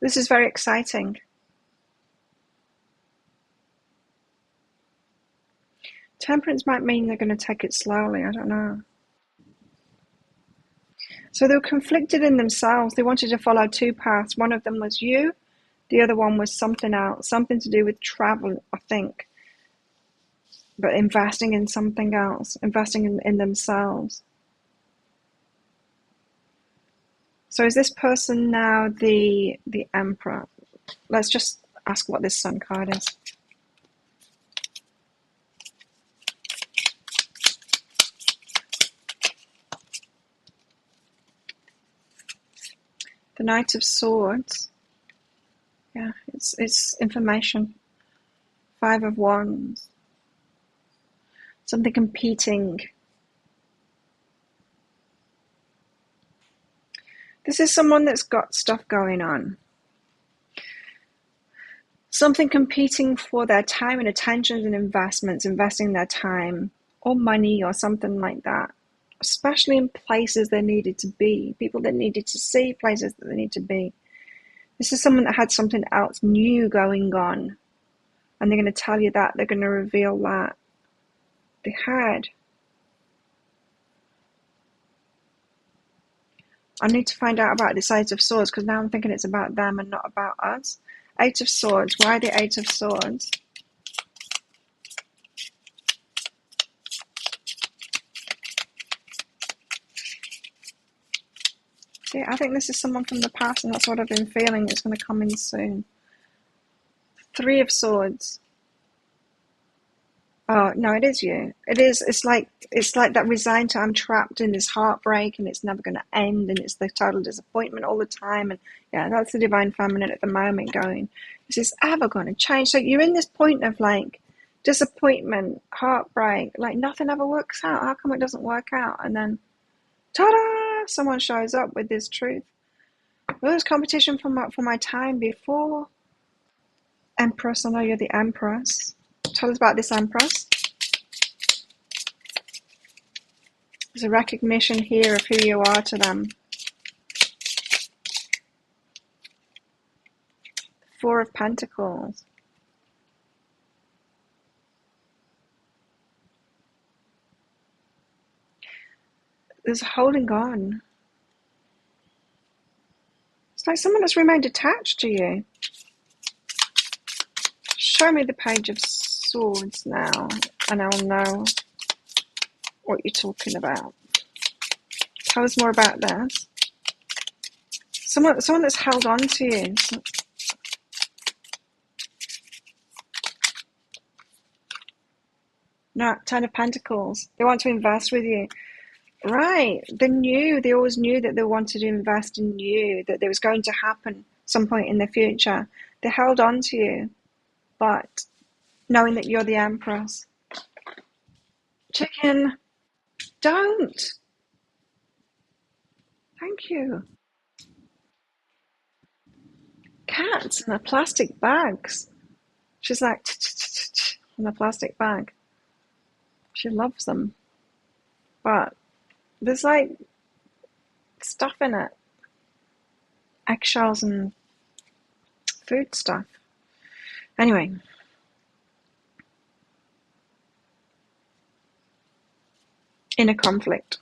This is very exciting. Temperance might mean they're going to take it slowly. I don't know. So they were conflicted in themselves. They wanted to follow 2 paths. One of them was you. The other one was something else, something to do with travel, I think. But investing in something else, investing in themselves. So is this person now the Emperor? Let's just ask what this Sun card is. The Knight of Swords. Yeah, it's information. 5 of Wands. Something competing. This is someone that's got stuff going on. Something competing for their time and attention and investments, investing their time or money or something like that. especially in places they needed to be, people that needed to see places that they need to be. This is someone that had something else new going on, and they're going to tell you that. They're going to reveal that. They had. I need to find out about this Eight of Swords, because now I'm thinking it's about them and not about us. Eight of Swords. Why the Eight of Swords? See, I think this is someone from the past, and that's what I've been feeling. It's going to come in soon. Three of Swords. Oh, no, it is you. It is. It's like that resigned to, I'm trapped in this heartbreak and it's never going to end, and it's the total disappointment all the time. And yeah, that's the Divine Feminine at the moment going, is this ever going to change? So you're in this point of like disappointment, heartbreak, like nothing ever works out. How come it doesn't work out? And then, ta-da! Someone shows up with this truth. Well, there's competition for my time before. Empress, I know you're the Empress. Tell us about this Empress. There's a recognition here of who you are to them. Four of Pentacles. There's holding on. It's like someone that's remained attached to you. Show me the Page of Swords now, and I'll know what you're talking about. Tell us more about this. Someone that's held on to you. No, Ten of Pentacles. They want to invest with you. Right. They always knew that they wanted to invest in you, that there was going to happen some point in the future. They held on to you, but knowing that you're the Empress. Chicken, don't. Thank you. Cats in the plastic bags. She's like, in the plastic bag. She loves them. But there's like stuff in it. Eggshells and food stuff. Anyway. Inner conflict.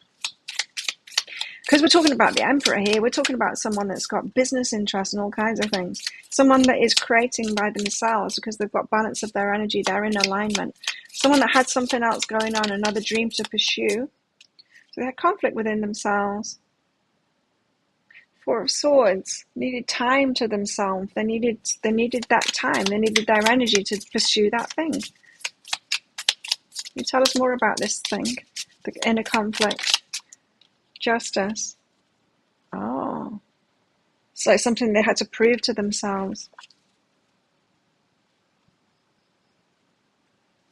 Because we're talking about the Emperor here, we're talking about someone that's got business interests and all kinds of things. Someone that is creating by themselves because they've got balance of their energy, they're in alignment. Someone that had something else going on, another dream to pursue. So they had conflict within themselves. Four of Swords needed time to themselves. They needed that time. They needed their energy to pursue that thing. Can you tell us more about this thing? The inner conflict. Justice. Oh. It's like something they had to prove to themselves.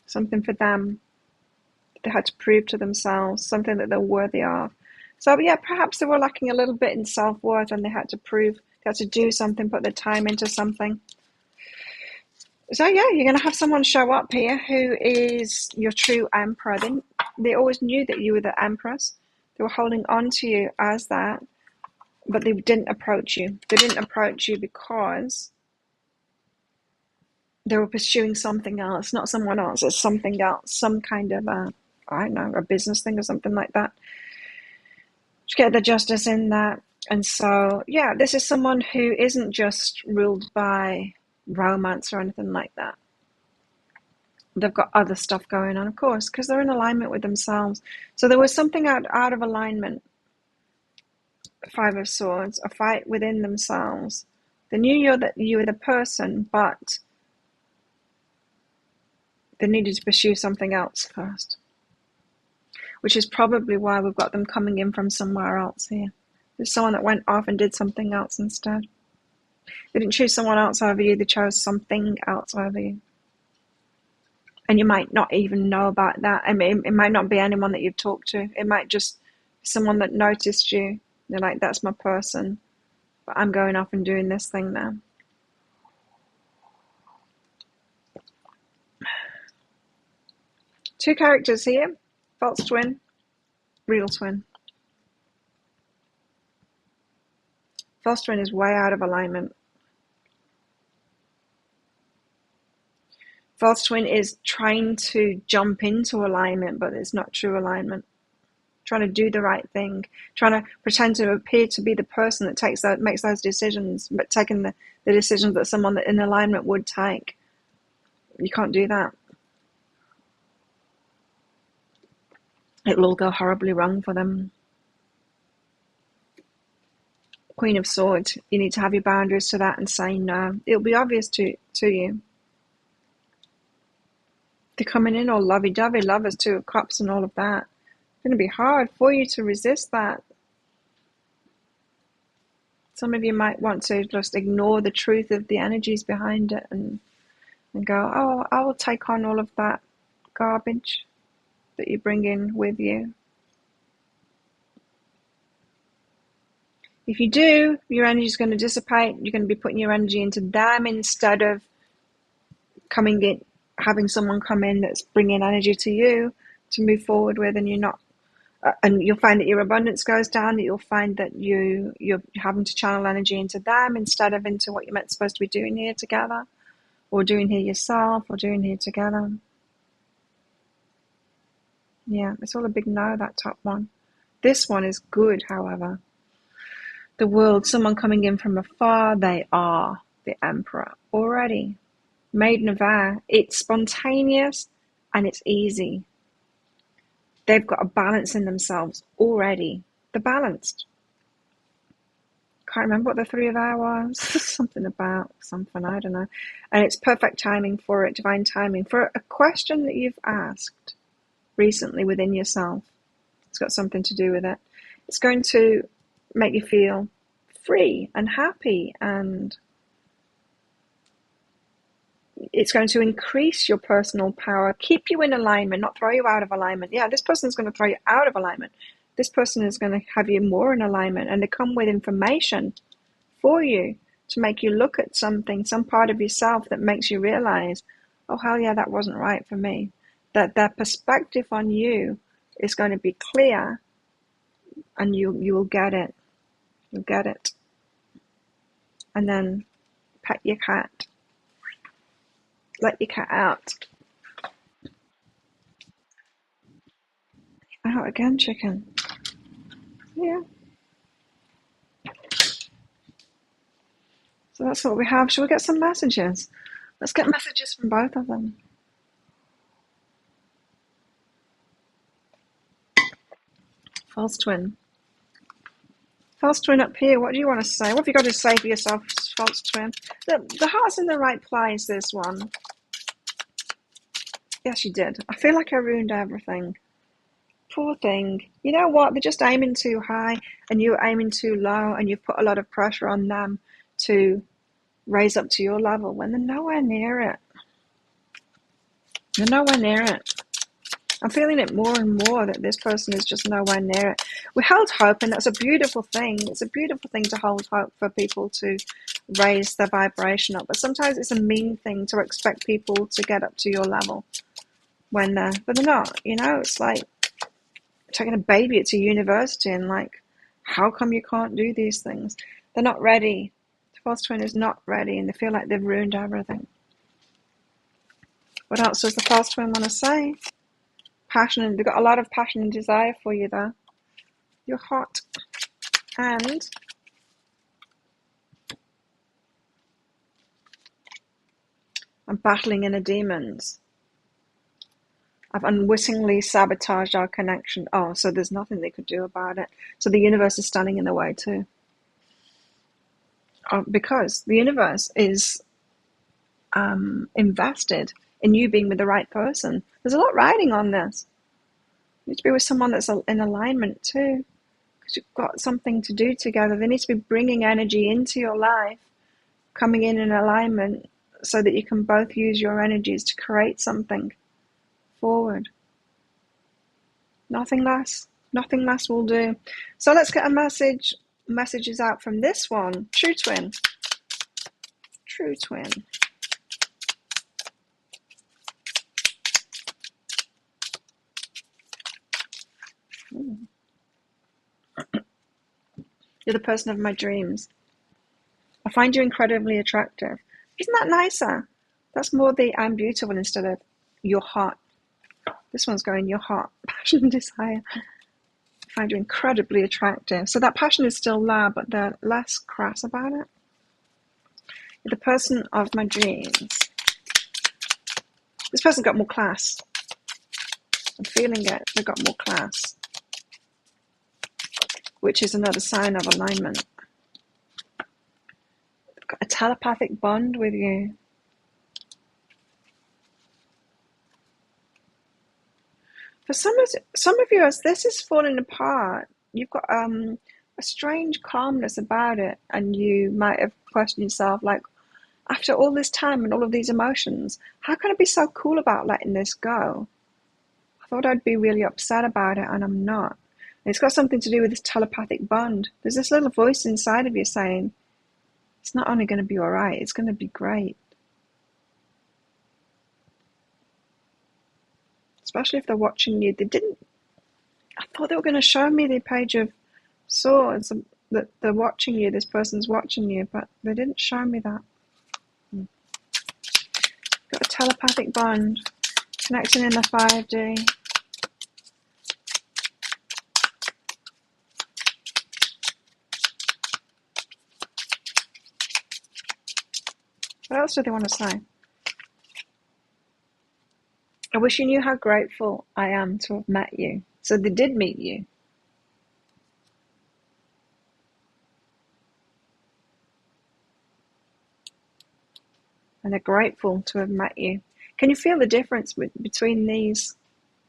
Something for them they had to prove to themselves, something that they're worthy of. So yeah, perhaps they were lacking a little bit in self-worth and they had to prove, they had to do something, put their time into something. So yeah, you're going to have someone show up here who is your true Emperor. They always knew that you were the Empress. They were holding on to you as that, but they didn't approach you. They didn't approach you because they were pursuing something else, not someone else. It's something else, some kind of I don't know, a business thing or something like that. Just get the justice in that. And so, yeah, this is someone who isn't just ruled by romance or anything like that. They've got other stuff going on, of course, because they're in alignment with themselves. So there was something out of alignment. Five of Swords, a fight within themselves. They knew that you were the person, but they needed to pursue something else first. Which is probably why we've got them coming in from somewhere else here. There's someone that went off and did something else instead. They didn't choose someone else over you, they chose something else over you. And you might not even know about that. I mean, it might not be anyone that you've talked to. It might just be someone that noticed you. They're like, that's my person, but I'm going off and doing this thing now. Two characters here. False twin. Real twin. False twin is way out of alignment. False twin is trying to jump into alignment, but it's not true alignment. Trying to do the right thing, trying to pretend to appear to be the person that makes those decisions, but taking the decisions that someone that in alignment would take. You can't do that. It'll all go horribly wrong for them. Queen of Swords, you need to have your boundaries to that and say no. It'll be obvious to you. They're coming in all lovey-dovey, lovers, Two of Cups and all of that. It's going to be hard for you to resist that. Some of you might want to just ignore the truth of the energies behind it and go, oh, I will take on all of that garbage that you bring in with you. If you do, your energy is going to dissipate. You're going to be putting your energy into them instead of having someone come in that's bringing energy to you to move forward with, and you're not. And you'll find that your abundance goes down. That you'll find that you're having to channel energy into them instead of into what you're supposed to be doing here together, or doing here yourself, or doing here together. Yeah, it's all a big no, that top one. This one is good, however. The World, someone coming in from afar, they are the Emperor already. Maiden of Air, it's spontaneous and it's easy. They've got a balance in themselves already. They're balanced. Can't remember what the Three of Air was. Something, I don't know. And it's perfect timing for it, divine timing. For a question that you've asked recently within yourself. It's got something to do with it. It's going to make you feel free and happy, and it's going to increase your personal power, keep you in alignment, not throw you out of alignment. Yeah, this person is going to throw you out of alignment. This person is going to have you more in alignment, and they come with information for you to make you look at something, some part of yourself that makes you realize, oh, hell yeah, that wasn't right for me. That their perspective on you is going to be clear, and you will get it. You'll get it. And then pet your cat. Let your cat out. Out again, chicken. Yeah. So that's what we have. Shall we get some messages? Let's get messages from both of them. False twin. False twin up here. What do you want to say? What have you got to say for yourself, false twin? The heart's in the right place, this one. Yes, you did. I feel like I ruined everything. Poor thing. You know what? They're just aiming too high and you're aiming too low, and you've put a lot of pressure on them to raise up to your level when they're nowhere near it. They're nowhere near it. I'm feeling it more and more that this person is just nowhere near it. We held hope, and that's a beautiful thing. It's a beautiful thing to hold hope for people to raise their vibration up. But sometimes it's a mean thing to expect people to get up to your level but they're not. It's like taking a baby to university and like, how come you can't do these things? They're not ready. The false twin is not ready, and they feel like they've ruined everything. What else does the false twin want to say? Passion. They've got a lot of passion and desire for you there. You're hot. And I'm battling inner demons. I've unwittingly sabotaged our connection. Oh, so there's nothing they could do about it. So the universe is standing in the way too. Because the universe is invested in you being with the right person. There's a lot riding on this. You need to be with someone that's in alignment too, because you've got something to do together. They need to be bringing energy into your life, coming in alignment, so that you can both use your energies to create something forward. Nothing less. Nothing less will do. So let's get a messages out from this one. True twin. True twin. You're the person of my dreams. I find you incredibly attractive. Isn't that nicer? That's more the I'm beautiful instead of you're hot. This one's going, you're hot. Passion and desire. I find you incredibly attractive. So that passion is still there, but they're less crass about it. You're the person of my dreams. This person's got more class. I'm feeling it. They've got more class, which is another sign of alignment. They've got a telepathic bond with you. For some of you, as this is falling apart, you've got a strange calmness about it, and you might have questioned yourself, like, after all this time and all of these emotions, how can I be so cool about letting this go? I thought I'd be really upset about it, and I'm not. And it's got something to do with this telepathic bond. There's this little voice inside of you saying, it's not only going to be all right, it's going to be great. Especially if they're watching you. I thought they were going to show me the Page of Swords, that they're watching you, this person's watching you, but they didn't show me that. Got a telepathic bond, connecting in the 5D. What else do they want to say? I wish you knew how grateful I am to have met you. So they did meet you. And they're grateful to have met you. Can you feel the difference between these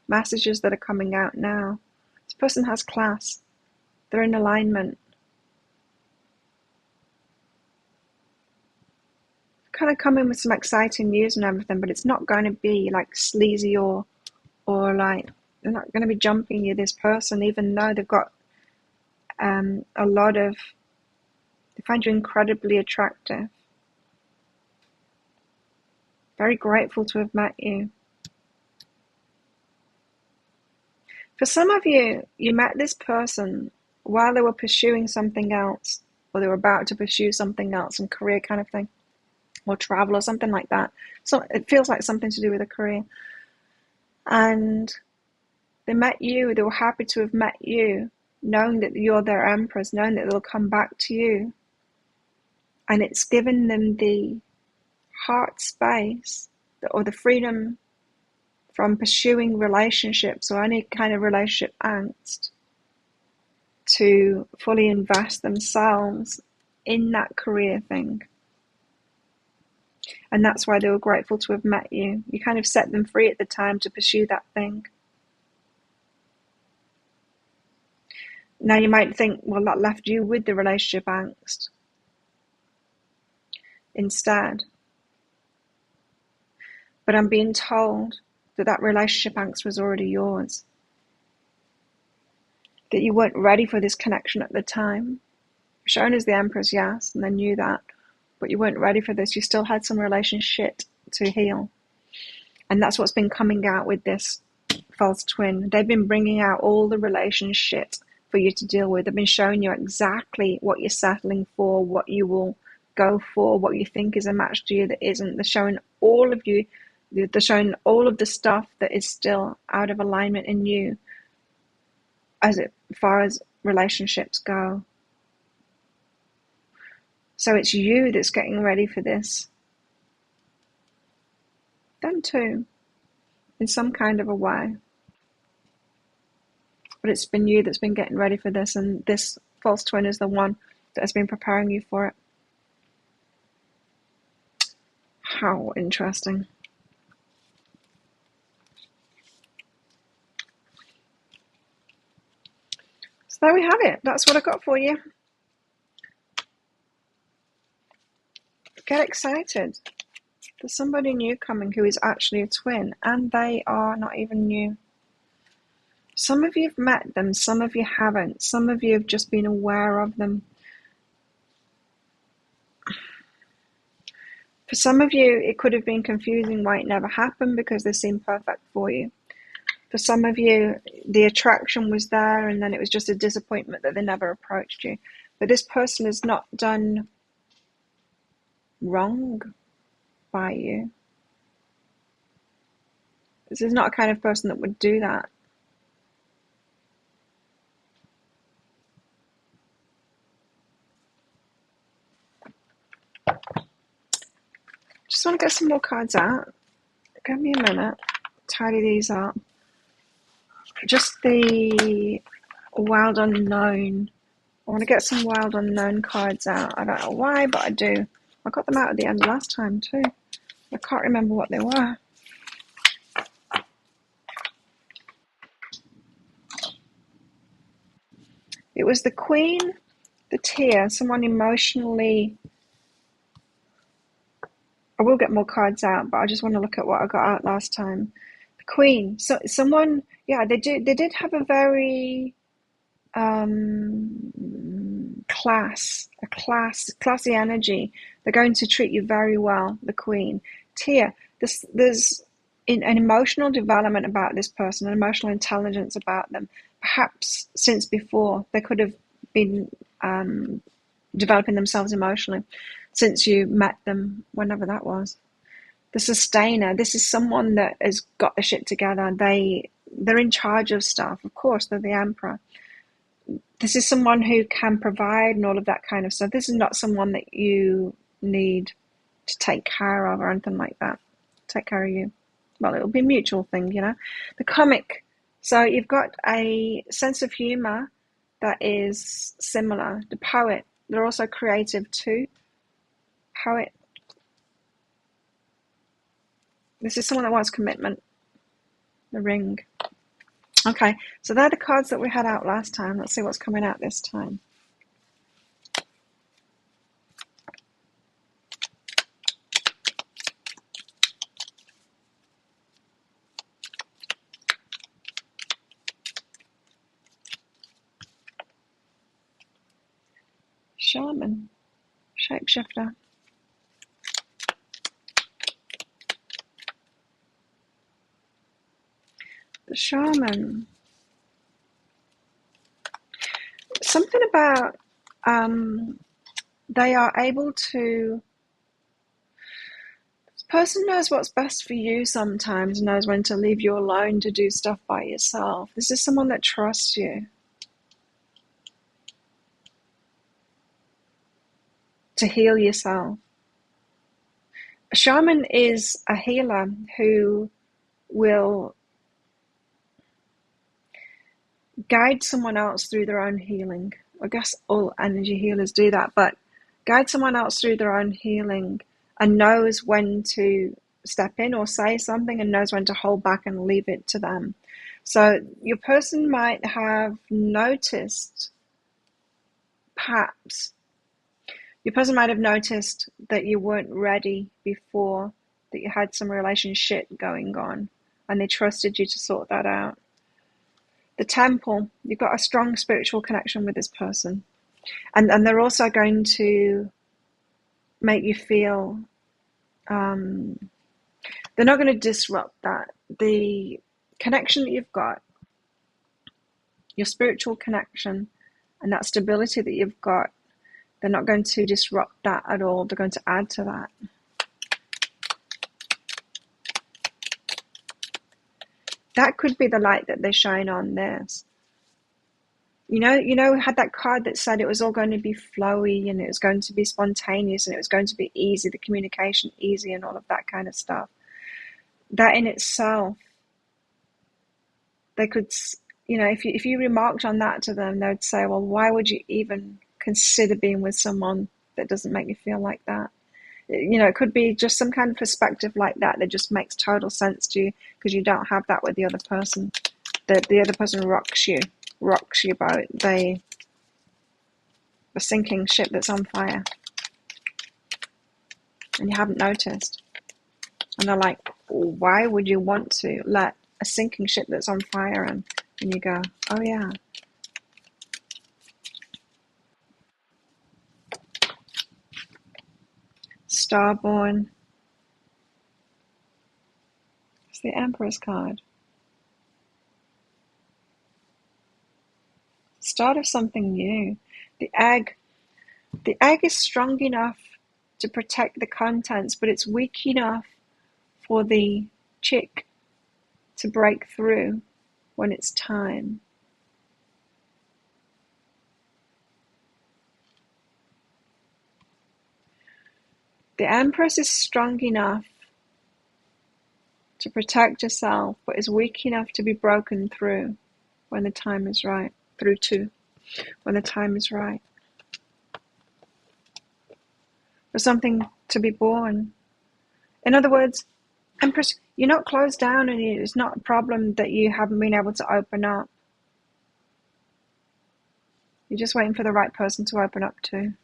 messages that are coming out now? This person has class. They're in alignment. Kind of come in with some exciting news and everything, but it's not going to be like sleazy or like, they're not going to be jumping you, this person, even though they've got a lot of, they find you incredibly attractive. Very grateful to have met you. For some of you, you met this person while they were pursuing something else, or they were about to pursue something else, some career kind of thing, or travel or something like that. So it feels like something to do with a career. And they met you, they were happy to have met you, knowing that you're their empress, knowing that they'll come back to you. And it's given them the heart space or the freedom from pursuing relationships or any kind of relationship angst to fully invest themselves in that career thing. And that's why they were grateful to have met you. You kind of set them free at the time to pursue that thing. Now you might think, well, that left you with the relationship angst instead. But I'm being told that relationship angst was already yours. That you weren't ready for this connection at the time. Shown as the Empress, yes, and they knew that. But you weren't ready for this. You still had some relationship to heal. And that's what's been coming out with this false twin. They've been bringing out all the relationship for you to deal with. They've been showing you exactly what you're settling for, what you will go for, what you think is a match to you that isn't. They're showing all of you. They're showing all of the stuff that is still out of alignment in you as far as relationships go. So it's you that's getting ready for this. Them too, in some kind of a way. But it's been you that's been getting ready for this, and this false twin is the one that has been preparing you for it. How interesting. So there we have it. That's what I got for you. Get excited. There's somebody new coming who is actually a twin, and they are not even new. Some of you have met them, some of you haven't. Some of you have just been aware of them. For some of you, it could have been confusing why it never happened because they seem perfect for you. For some of you, the attraction was there, and then it was just a disappointment that they never approached you. But this person has not done wrong by you. This is not a kind of person that would do that. Just want to get some more cards out. Give me a minute. Tidy these up. Just the wild unknown. I want to get some wild unknown cards out. I don't know why, but I do. I got them out at the end last time too. I can't remember what they were. It was the Queen, the Tear, someone emotionally. I will get more cards out, but I just want to look at what I got out last time. The Queen. So someone, yeah, they did have a very classy energy. They're going to treat you very well, the Queen. Tear. There's an emotional development about this person, an emotional intelligence about them. Perhaps since before, they could have been developing themselves emotionally since you met them, whenever that was. The Sustainer. This is someone that has got the shit together. They're in charge of stuff. Of course, they're the Emperor. This is someone who can provide and all of that kind of stuff. This is not someone that you need to take care of or anything like that. Take care of you. Well, it'll be a mutual thing, you know. The Comic. So you've got a sense of humor that is similar. The Poet. They're also creative too. Poet. This is someone that wants commitment. The Ring. Okay, so they're the cards that we had out last time. Let's see what's coming out this time. Shaman. Shapeshifter. The Shaman. Something about they are able to. This person knows what's best for you sometimes, knows when to leave you alone to do stuff by yourself. This is someone that trusts you to heal yourself. A shaman is a healer who will guide someone else through their own healing. I guess all energy healers do that, but guide someone else through their own healing and knows when to step in or say something and knows when to hold back and leave it to them. So your person might have noticed, perhaps, your person might have noticed that you weren't ready before, that you had some relationship going on, and they trusted you to sort that out. The Temple, you've got a strong spiritual connection with this person. And they're also going to make you feel, they're not going to disrupt that. The connection that you've got, your spiritual connection, and that stability that you've got, they're not going to disrupt that at all. They're going to add to that. That could be the light that they shine on this. You know, had that card that said it was all going to be flowy and it was going to be spontaneous and it was going to be easy, the communication easy and all of that kind of stuff. That in itself, they could, you know, if you remarked on that to them, they would say, well, why would you even consider being with someone that doesn't make you feel like that? You know, it could be just some kind of perspective like that that just makes total sense to you because you don't have that with the other person. The other person rocks your boat. The sinking ship that's on fire, and you haven't noticed. And they're like, why would you want to let a sinking ship that's on fire and you go, oh yeah. Starborn. It's the Emperor's card. start of something new. The egg is strong enough to protect the contents, but it's weak enough for the chick to break through when it's time. The Empress is strong enough to protect herself, but is weak enough to be broken through when the time is right. Through to when the time is right. For something to be born. In other words, Empress, you're not closed down, and it's not a problem that you haven't been able to open up. You're just waiting for the right person to open up to.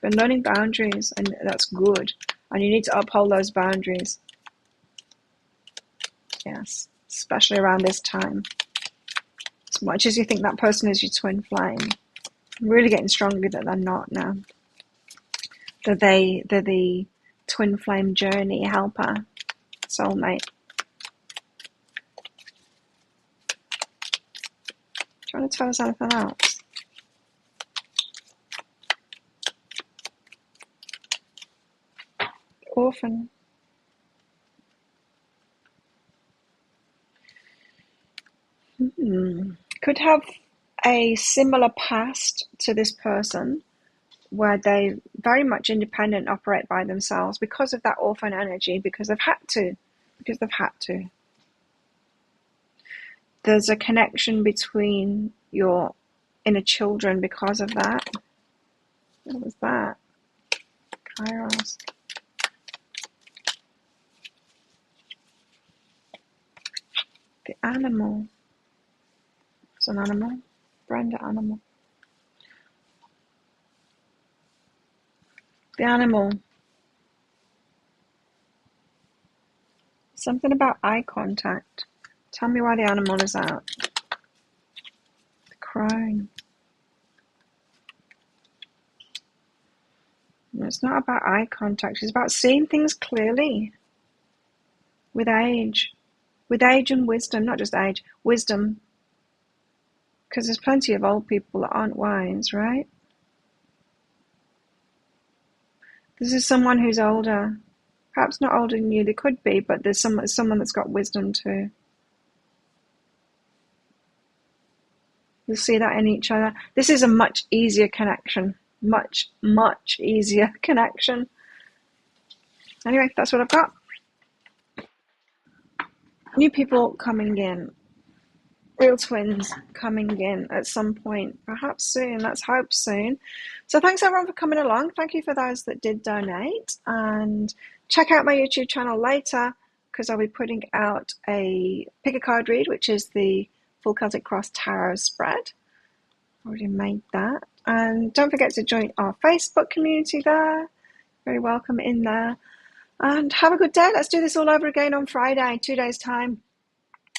Been learning boundaries, and that's good. And you need to uphold those boundaries. Yes, especially around this time. As much as you think that person is your twin flame, I'm really getting strongly that they're not now. They're the twin flame journey helper, soulmate. Trying to tell us anything else? Orphan. Could have a similar past to this person, where they very much independent, operate by themselves because of that orphan energy, because they've had to. There's a connection between your inner children because of that. What was that? Kairos. The animal. It's an animal. Brenda animal. The animal. Something about eye contact. Tell me why the animal is out. The crone. It's not about eye contact. It's about seeing things clearly. With age. With age and wisdom. Not just age. Wisdom. Because there's plenty of old people that aren't wise, right? This is someone who's older. Perhaps not older than you. They could be, but there's someone that's got wisdom too. You'll see that in each other. This is a much easier connection. Much, much easier connection. Anyway, that's what I've got. New people coming in. Real twins coming in at some point, perhaps soon. Let's hope soon. So thanks everyone for coming along. Thank you for those that did donate, and check out my YouTube channel later, because I'll be putting out a pick a card read, which is the Full Celtic Cross Tarot spread. Already made that. And don't forget to join our Facebook community there. Very welcome in there. And have a good day. Let's do this all over again on Friday, 2 days time.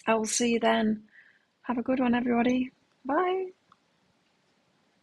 I will see you then. Have a good one, everybody. Bye.